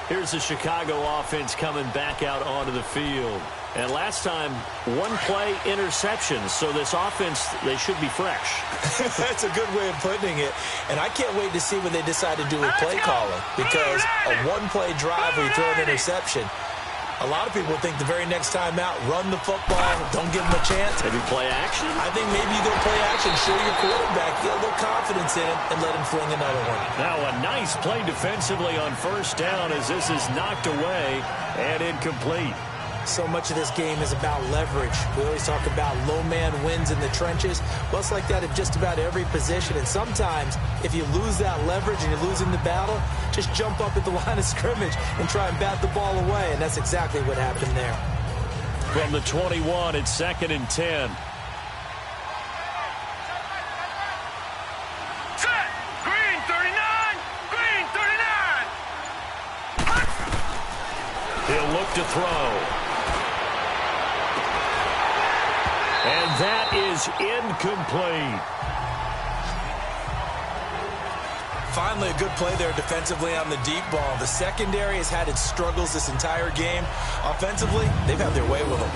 Here's the Chicago offense coming back out onto the field. And last time, one play interceptions. So this offense, they should be fresh. That's a good way of putting it. And I can't wait to see what they decide to do with play calling. Because a one-play drive where you throw an interception, a lot of people think the very next time out, run the football, don't give them a chance. Maybe play action? I think maybe you go play action, show your quarterback, get a little confidence in him, and let him fling another one. Now a nice play defensively on first down as this is knocked away and incomplete. So much of this game is about leverage. We always talk about low man wins in the trenches. Well, it's like that at just about every position. And sometimes, if you lose that leverage and you're losing the battle, just jump up at the line of scrimmage and try and bat the ball away. And that's exactly what happened there. From the 21, it's 2nd and 10. Set. Green 39. Green 39. He'll look to throw. And that is incomplete. Finally, a good play there defensively on the deep ball. The secondary has had its struggles this entire game. Offensively, they've had their way with them.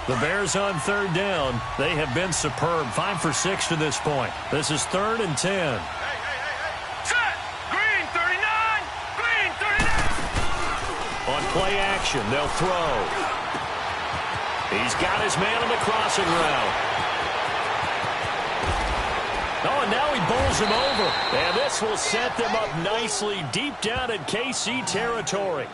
The Bears on 3rd down. They have been superb. 5 for 6 to this point. This is 3rd and 10. Play action. They'll throw. He's got his man on the crossing route. Oh, and now he bowls him over. And this will set them up nicely deep down in KC territory.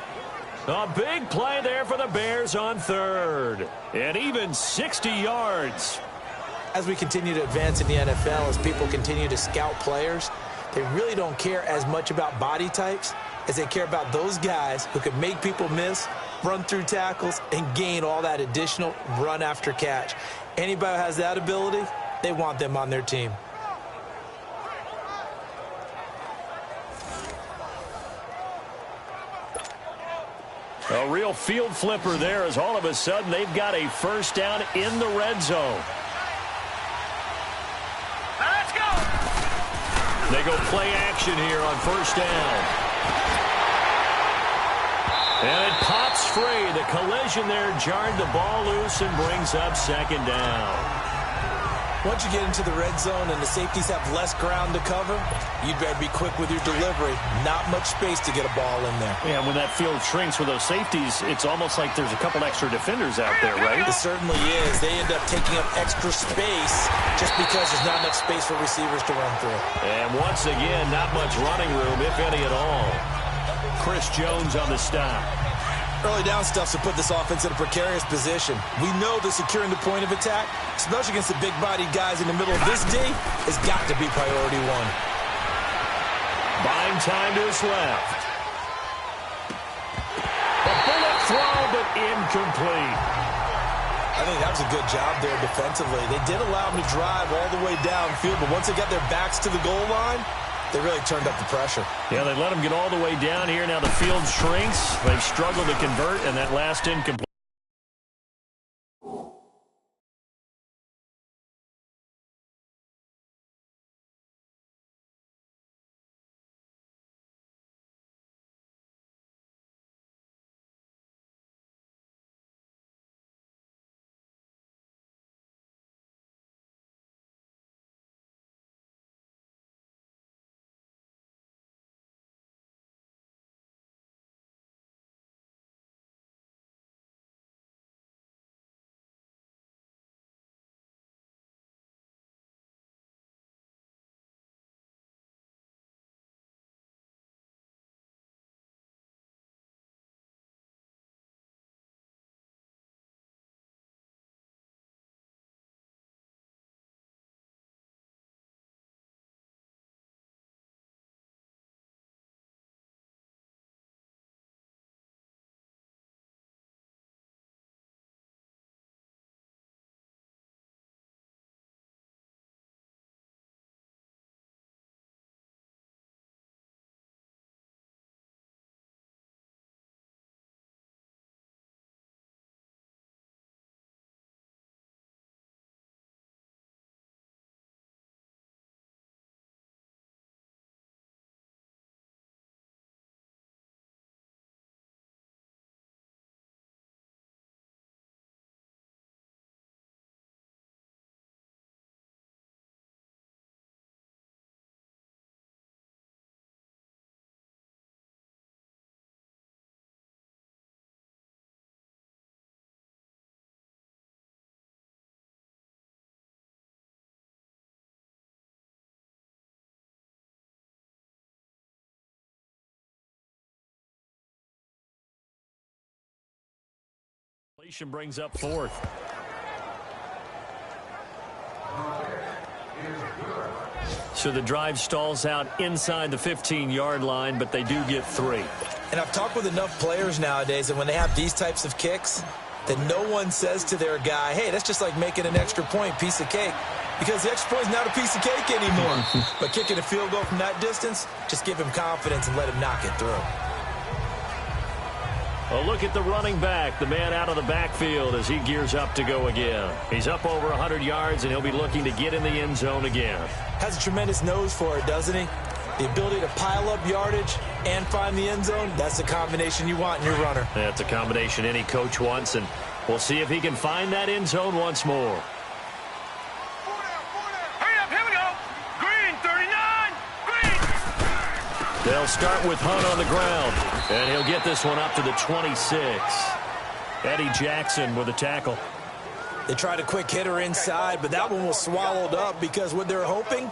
A big play there for the Bears on 3rd. And even 60 yards. As we continue to advance in the NFL, as people continue to scout players, they really don't care as much about body types as they care about those guys who can make people miss, run through tackles, and gain all that additional run after catch. Anybody who has that ability, they want them on their team. A real field flipper there as all of a sudden they've got a first down in the red zone. Let's go. They go play action here on first down. And it pops free. The collision there jarred the ball loose and brings up 2nd down. Once you get into the red zone and the safeties have less ground to cover, you'd better be quick with your delivery. Not much space to get a ball in there. Yeah, when that field shrinks with those safeties, it's almost like there's a couple extra defenders out there, right? It certainly is. They end up taking up extra space just because there's not enough space for receivers to run through. And once again, not much running room, if any at all. Chris Jones on the stop. Early down stuff to put this offense in a precarious position. We know that securing the point of attack, especially against the big-bodied guys in the middle of this D, has got to be priority 1. Buying time to his left. A bullet throw, but incomplete. I think that was a good job there defensively. They did allow them to drive all the way downfield, but once they got their backs to the goal line, they really turned up the pressure. Yeah, they let them get all the way down here. Now the field shrinks. They've struggled to convert, and that last incomplete. Brings up fourth. So the drive stalls out inside the 15-yard line, but they do get 3. And I've talked with enough players nowadays, and when they have these types of kicks, that no one says to their guy, hey, that's just like making an extra point, piece of cake. Because the extra point is not a piece of cake anymore. But kicking a field goal from that distance, just give him confidence and let him knock it through. A look at the running back, the man out of the backfield as he gears up to go again. He's up over 100 yards, and he'll be looking to get in the end zone again. Has a tremendous nose for it, doesn't he? The ability to pile up yardage and find the end zone, that's the combination you want in your runner. That's a combination any coach wants, and we'll see if he can find that end zone once more. Hurry up, here we go. Green, 39. Green. They'll start with Hunt on the ground, and he'll get this one up to the 26. Eddie Jackson with a tackle. They tried a quick hitter inside, but that one was swallowed up because what they're hoping,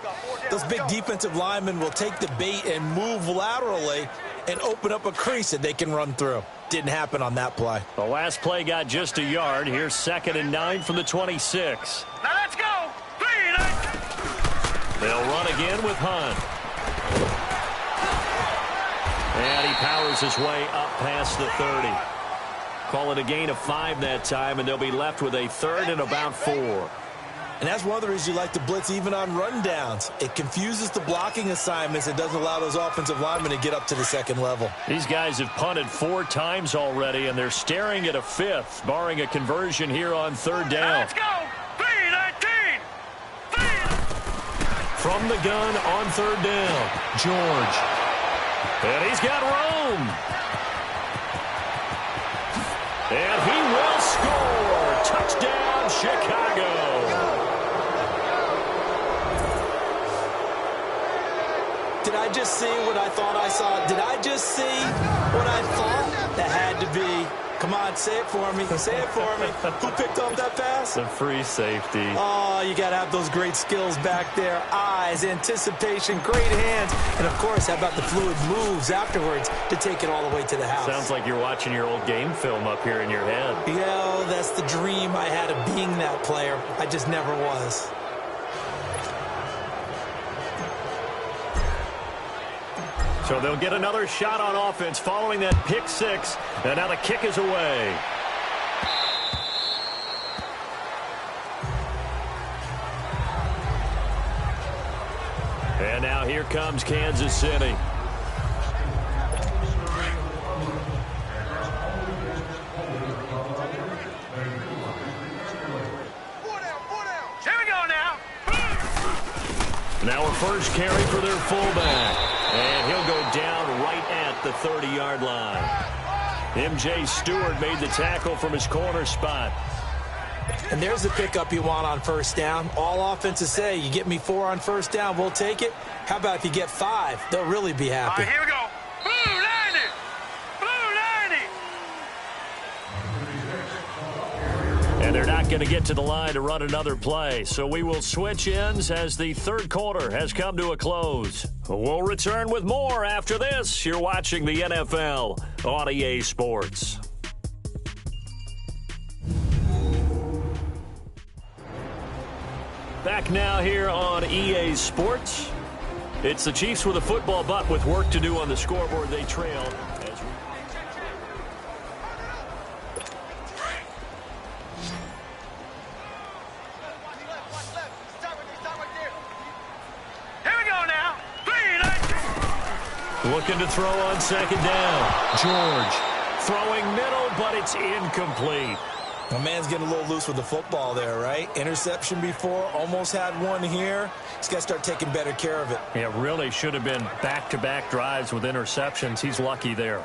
those big defensive linemen will take the bait and move laterally and open up a crease that they can run through. Didn't happen on that play. The last play got just a yard. Here's 2nd and 9 from the 26. Now let's go. 3, 9. They'll run again with Hunt. And he powers his way up past the 30. Call it a gain of 5 that time, and they'll be left with a 3rd and about 4. And that's one of the reasons you like to blitz even on rundowns. It confuses the blocking assignments. It doesn't allow those offensive linemen to get up to the second level. These guys have punted 4 times already, and they're staring at a 5th, barring a conversion here on 3rd down. Let's go. 3, 19. 3. From the gun on 3rd down, George. And he's got room. And he will score. Touchdown, Chicago. Did I just see what I thought I saw? Did I just see what I thought? That had to be. Come on, say it for me. Say it for me. Who picked off that pass? The free safety. Oh, you got to have those great skills back there. Eyes, anticipation, great hands. And, of course, how about the fluid moves afterwards to take it all the way to the house? Sounds like you're watching your old game film up here in your head. Yeah, that's the dream I had of being that player. I just never was. So they'll get another shot on offense following that pick 6. And now the kick is away. And now here comes Kansas City. Here we go now. Now a first carry for their fullback. And he'll go down right at the 30-yard line. M.J. Stewart made the tackle from his corner spot. And there's the pickup you want on first down. All offenses say, you get me 4 on first down, we'll take it. How about if you get 5? They'll really be happy. All right, here we go. Blue 90. Blue 90. And they're not going to get to the line to run another play. So we will switch ends as the 3rd quarter has come to a close. We'll return with more after this. You're watching the NFL on EA Sports. Back now here on EA Sports. It's the Chiefs with a football, but with work to do on the scoreboard. They trail. Looking to throw on 2nd down. George throwing middle, but it's incomplete. My man's getting a little loose with the football there, right? Interception before, almost had one here. He's got to start taking better care of it. Yeah, really should have been back-to-back drives with interceptions. He's lucky there.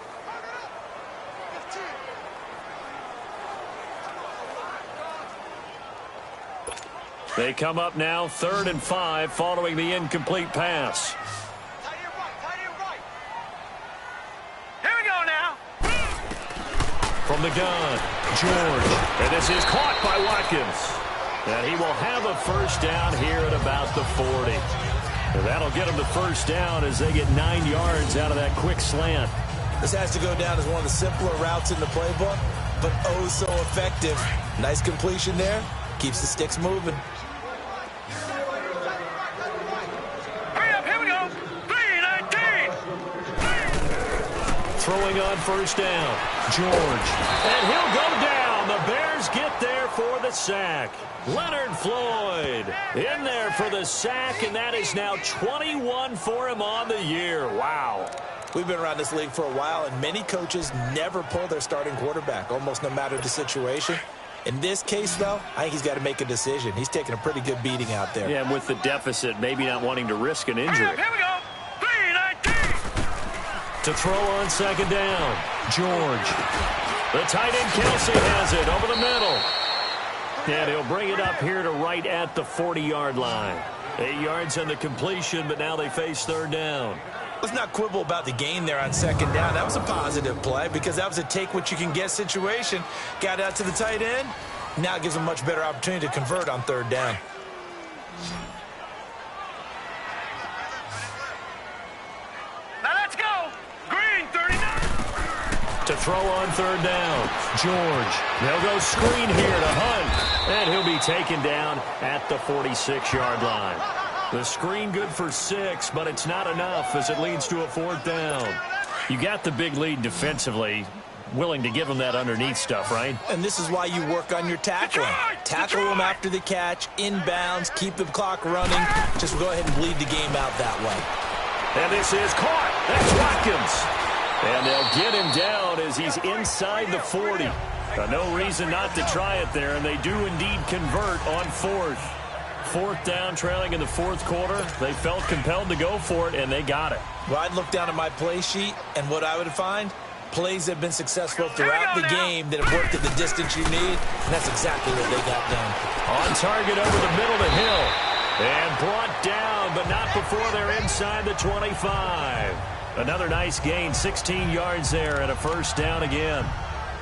They come up now 3rd and 5 following the incomplete pass. From the gun, George. And this is caught by Watkins. And he will have a first down here at about the 40. And that'll get him the first down as they get 9 yards out of that quick slant. This has to go down as one of the simpler routes in the playbook. but oh so effective. Nice completion there. Keeps the sticks moving. Hurry up, here we go. 3-19. Throwing on first down. George. And he'll go down. The Bears get there for the sack. Leonard Floyd in there for the sack, and that is now 21 for him on the year. Wow. We've been around this league for a while, and many coaches never pull their starting quarterback, almost no matter the situation. In this case, though, I think he's got to make a decision. He's taking a pretty good beating out there. Yeah, and with the deficit, maybe not wanting to risk an injury. Here we go. 3-19. To throw on second down, George. The tight end Kelsey has it over the middle. And he'll bring it up here to right at the 40-yard line. 8 yards on the completion, but now they face third down. Let's not quibble about the gain there on second down. That was a positive play because that was a take-what-you-can-get situation. Got out to the tight end. Now it gives him a much better opportunity to convert on third down. Now let's go. Green, 39. To throw on third down, George. They'll go screen here to Hunt, and he'll be taken down at the 46-yard line. The screen good for 6, but it's not enough as it leads to a fourth down. You got the big lead defensively, willing to give them that underneath stuff, right? And this is why you work on your tackling. Tackle them after the catch, inbounds, keep the clock running. Just go ahead and bleed the game out that way. And this is caught. That's Watkins. And they'll get him down as he's inside the 40. No reason not to try it there, and they do indeed convert on fourth. Fourth down, trailing in the fourth quarter. They felt compelled to go for it, and they got it. Well, I'd look down at my play sheet, and what I would find, plays that have been successful throughout the game that have worked at the distance you need, and that's exactly what they got done. On target over the middle to Hill. And brought down, but not before they're inside the 25. Another nice gain, 16 yards there and a first down again.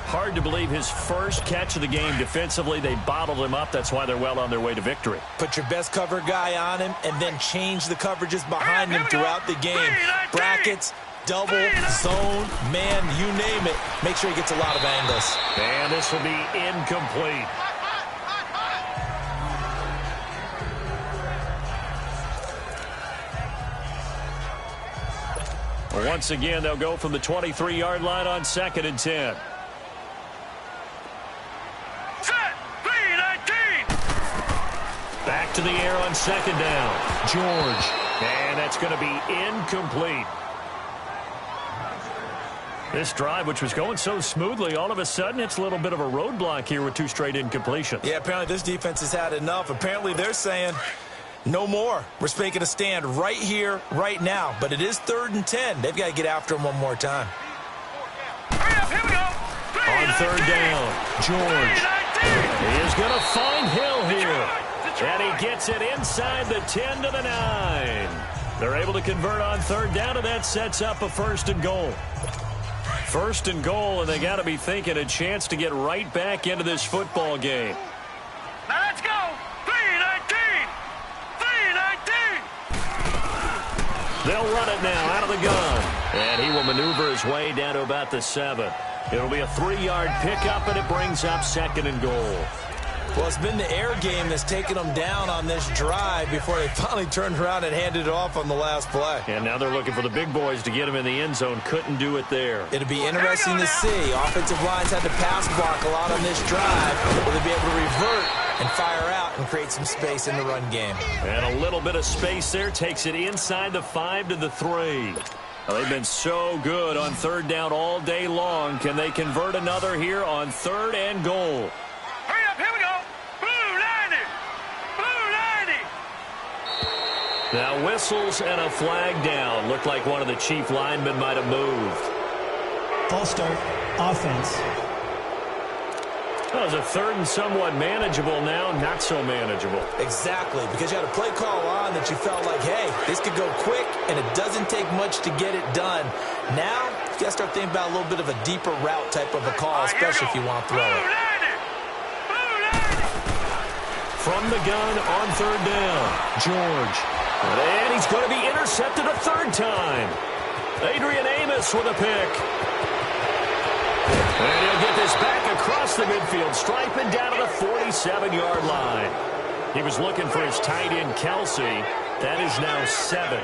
Hard to believe his first catch of the game defensively. They bottled him up. That's why they're well on their way to victory. Put your best cover guy on him and then change the coverages behind him throughout the game. Brackets, double, zone, man, you name it. Make sure he gets a lot of angles. And this will be incomplete. Once again, they'll go from the 23-yard line on 2nd and 10. Set. 3-19. Back to the air on second down. George. And that's going to be incomplete. This drive, which was going so smoothly, all of a sudden it's a little bit of a roadblock here with 2 straight incompletions. Yeah, apparently this defense has had enough. Apparently they're saying no more. We're making a stand right here, right now. But it is 3rd and 10. They've got to get after him one more time. Hurry up, here we go. On third down, George. He is going to find Hill here. And he gets it inside the 10 to the 9. They're able to convert on third down, and that sets up a 1st and goal. 1st and goal, and they got to be thinking a chance to get right back into this football game. Now let's go. 3-19. 3-19. They'll run it now out of the gun. And he will maneuver his way down to about the 7. It'll be a 3-yard pickup, and it brings up 2nd and goal. Well, it's been the air game that's taken them down on this drive before they finally turned around and handed it off on the last play. And now they're looking for the big boys to get him in the end zone. Couldn't do it there. It'll be interesting to see. Offensive lines had to pass block a lot on this drive. Will they be able to revert and fire out and create some space in the run game? And a little bit of space there takes it inside the 5 to the 3. Well, they've been so good on third down all day long. Can they convert another here on 3rd and goal? Hurry up, here we go. Blue 90. Blue 90. Now whistles and a flag down. Looked like one of the chief linemen might have moved. False start, offense. That was a 3rd and somewhat manageable, now not so manageable. Exactly, because you had a play call on that you felt like, hey, this could go quick, and it doesn't take much to get it done. Now, you got to start thinking about a little bit of a deeper route type of a call, especially if you want to throw it. From the gun on third down, George. And he's going to be intercepted a 3rd time. Adrian Amos with a pick. And he'll get this back across the midfield stripe and down to the 47-yard line. He was looking for his tight end, Kelsey. That is now 7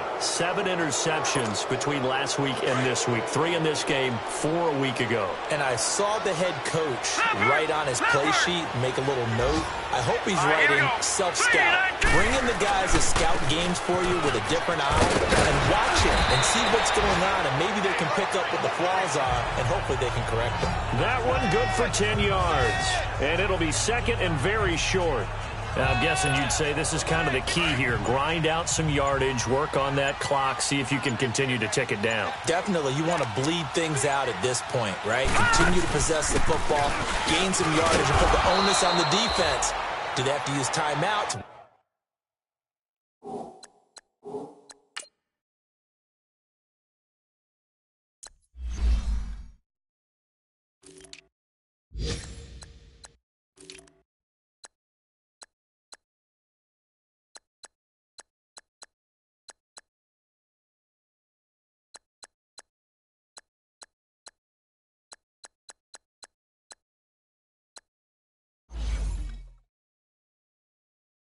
interceptions between last week and this week. 3 in this game, 4 a week ago. And I saw the head coach write on his play sheet, make a little note. I hope he's writing self-scout. Bring in the guys that scout games for you with a different eye and watch him and see what's going on, and maybe they can pick up what the flaws are, and hopefully they can correct them. That one good for 10 yards. And it'll be second and very short. I'm guessing you'd say this is kind of the key here. Grind out some yardage, work on that clock, see if you can continue to tick it down. Definitely, you want to bleed things out at this point, right? Continue to possess the football, gain some yardage, and put the onus on the defense. Do they have to use timeouts?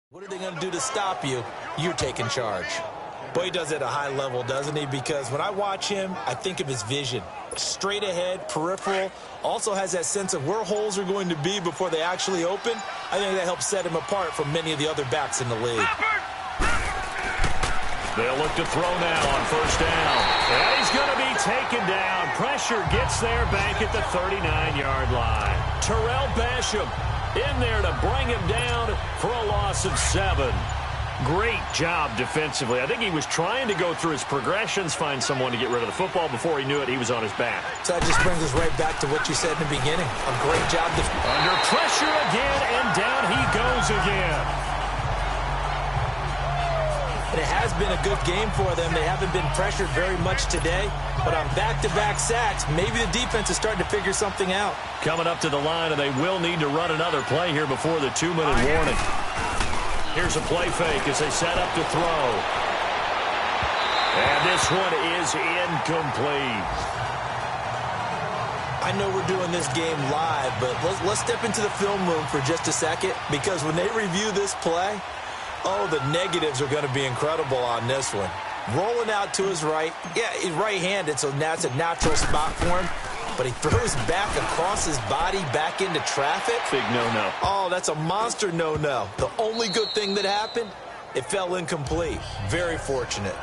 What are they going to do to stop you? You're taking charge. Boy, he does it at a high level, doesn't he? Because when I watch him, I think of his vision. Straight ahead, peripheral, also has that sense of where holes are going to be before they actually open. I think that helps set him apart from many of the other backs in the league. They'll look to throw now on first down. And he's going to be taken down. Pressure gets there back at the 39-yard line. Terrell Basham in there to bring him down for a loss of 7. Great job defensively. I think he was trying to go through his progressions, find someone to get rid of the football. Before he knew it, he was on his back. So that just brings us right back to what you said in the beginning. A great job. Under pressure again, and down he goes again. And it has been a good game for them. They haven't been pressured very much today. But on back-to-back sacks, maybe the defense is starting to figure something out. Coming up to the line, and they will need to run another play here before the 2-minute warning. Here's a play fake as they set up to throw. And this one is incomplete. I know we're doing this game live, but let's step into the film room for just a second, because when they review this play, oh, the negatives are going to be incredible on this one. Rolling out to his right. Yeah, he's right-handed, so that's a natural spot for him. But he throws back across his body back into traffic. Big no-no. Oh, that's a monster no-no. The only good thing that happened, it fell incomplete. Very fortunate.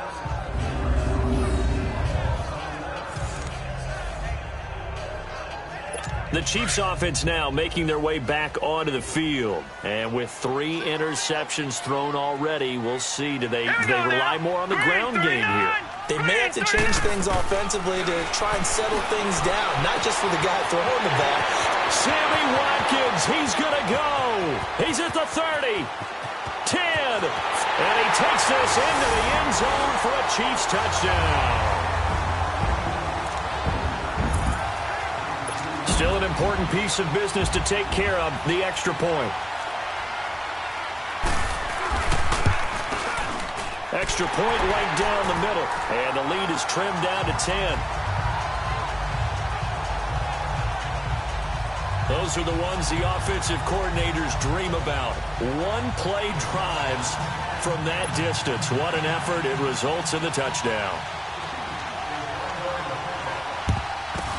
The Chiefs offense now making their way back onto the field. And with 3 interceptions thrown already, we'll see. Do they rely more on the ground game here? They may have to change things offensively to try and settle things down, not just for the guy throwing the ball. Sammy Watkins, he's going to go. He's at the 30, 10, and he takes this into the end zone for a Chiefs touchdown. Still an important piece of business to take care of, the extra point. Extra point right down the middle, and the lead is trimmed down to 10. Those are the ones the offensive coordinators dream about. One-play drives from that distance. What an effort. It results in the touchdown.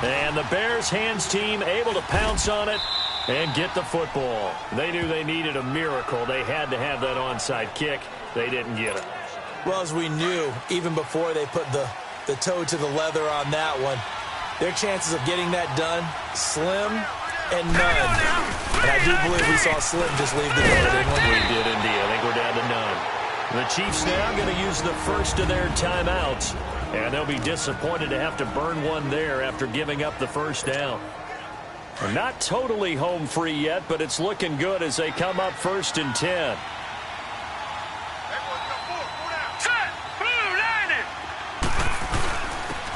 And the Bears hands team able to pounce on it and get the football. They knew they needed a miracle. They had to have that onside kick. They didn't get it. Well, as we knew, even before they put the toe to the leather on that one, their chances of getting that done, slim and none. And I do believe we saw Slim just leave the door, didn't we? We did indeed. I think we're down to none. The Chiefs now going to use the first of their timeouts. And they'll be disappointed to have to burn one there after giving up the first down. They're not totally home free yet, but it's looking good as they come up 1st and 10.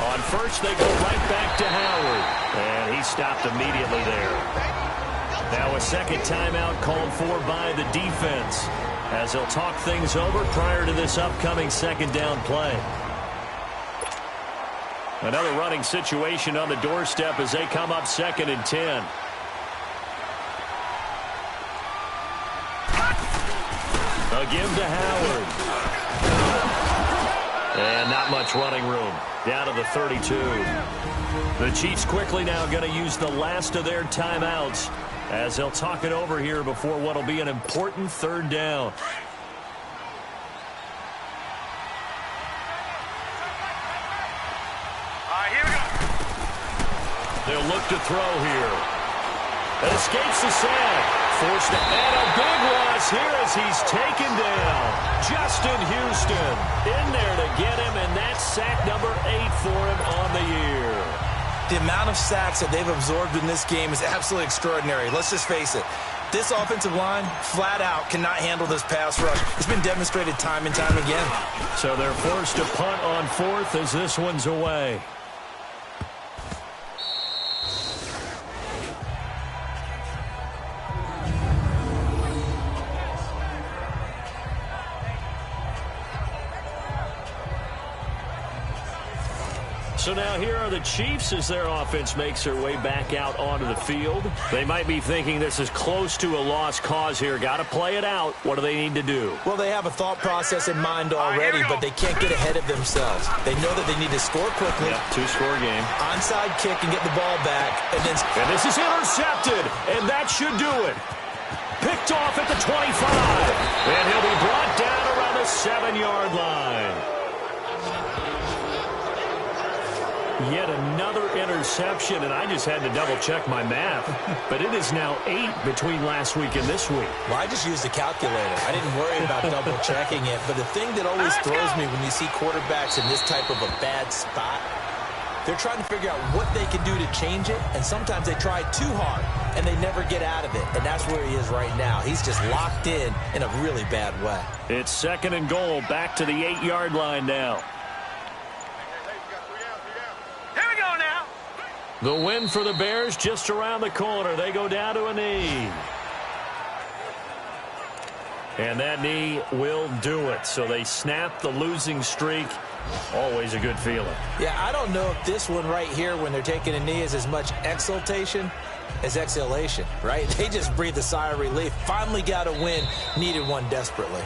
On first, they go right back to Howard. And he stopped immediately there. Now a second timeout called for by the defense, as they'll talk things over prior to this upcoming second down play. Another running situation on the doorstep as they come up 2nd and 10. A give to Howard. And not much running room. Down to the 32. The Chiefs quickly now going to use the last of their timeouts as they'll talk it over here before what will be an important 3rd down. They'll look to throw here. It escapes the sack. Forced to add a big loss here as he's taken down. Justin Houston in there to get him, and that's sack number 8 for him on the year. The amount of sacks that they've absorbed in this game is absolutely extraordinary. Let's just face it. This offensive line, flat out, cannot handle this pass rush. It's been demonstrated time and time again. So they're forced to punt on 4th as this one's away. So now here are the Chiefs as their offense makes their way back out onto the field. They might be thinking this is close to a lost cause here. Got to play it out. What do they need to do? Well, they have a thought process in mind already, but they can't get ahead of themselves. They know that they need to score quickly. Yep, 2-score game. Onside kick and get the ball back. And this is intercepted, and that should do it. Picked off at the 25. And he'll be brought down around the 7-yard line. Yet another interception, and I just had to double-check my math. But it is now 8 between last week and this week. Well, I just used a calculator. I didn't worry about double-checking it. But the thing that always throws me when you see quarterbacks in this type of a bad spot, they're trying to figure out what they can do to change it, and sometimes they try too hard, and they never get out of it. And that's where he is right now. He's just locked in a really bad way. It's 2nd and goal, back to the 8-yard line now. The win for the Bears just around the corner. They go down to a knee. And that knee will do it. So they snap the losing streak. Always a good feeling. Yeah, I don't know if this one right here when they're taking a knee is as much exultation as exhalation, right? They just breathe a sigh of relief. Finally got a win. Needed one desperately.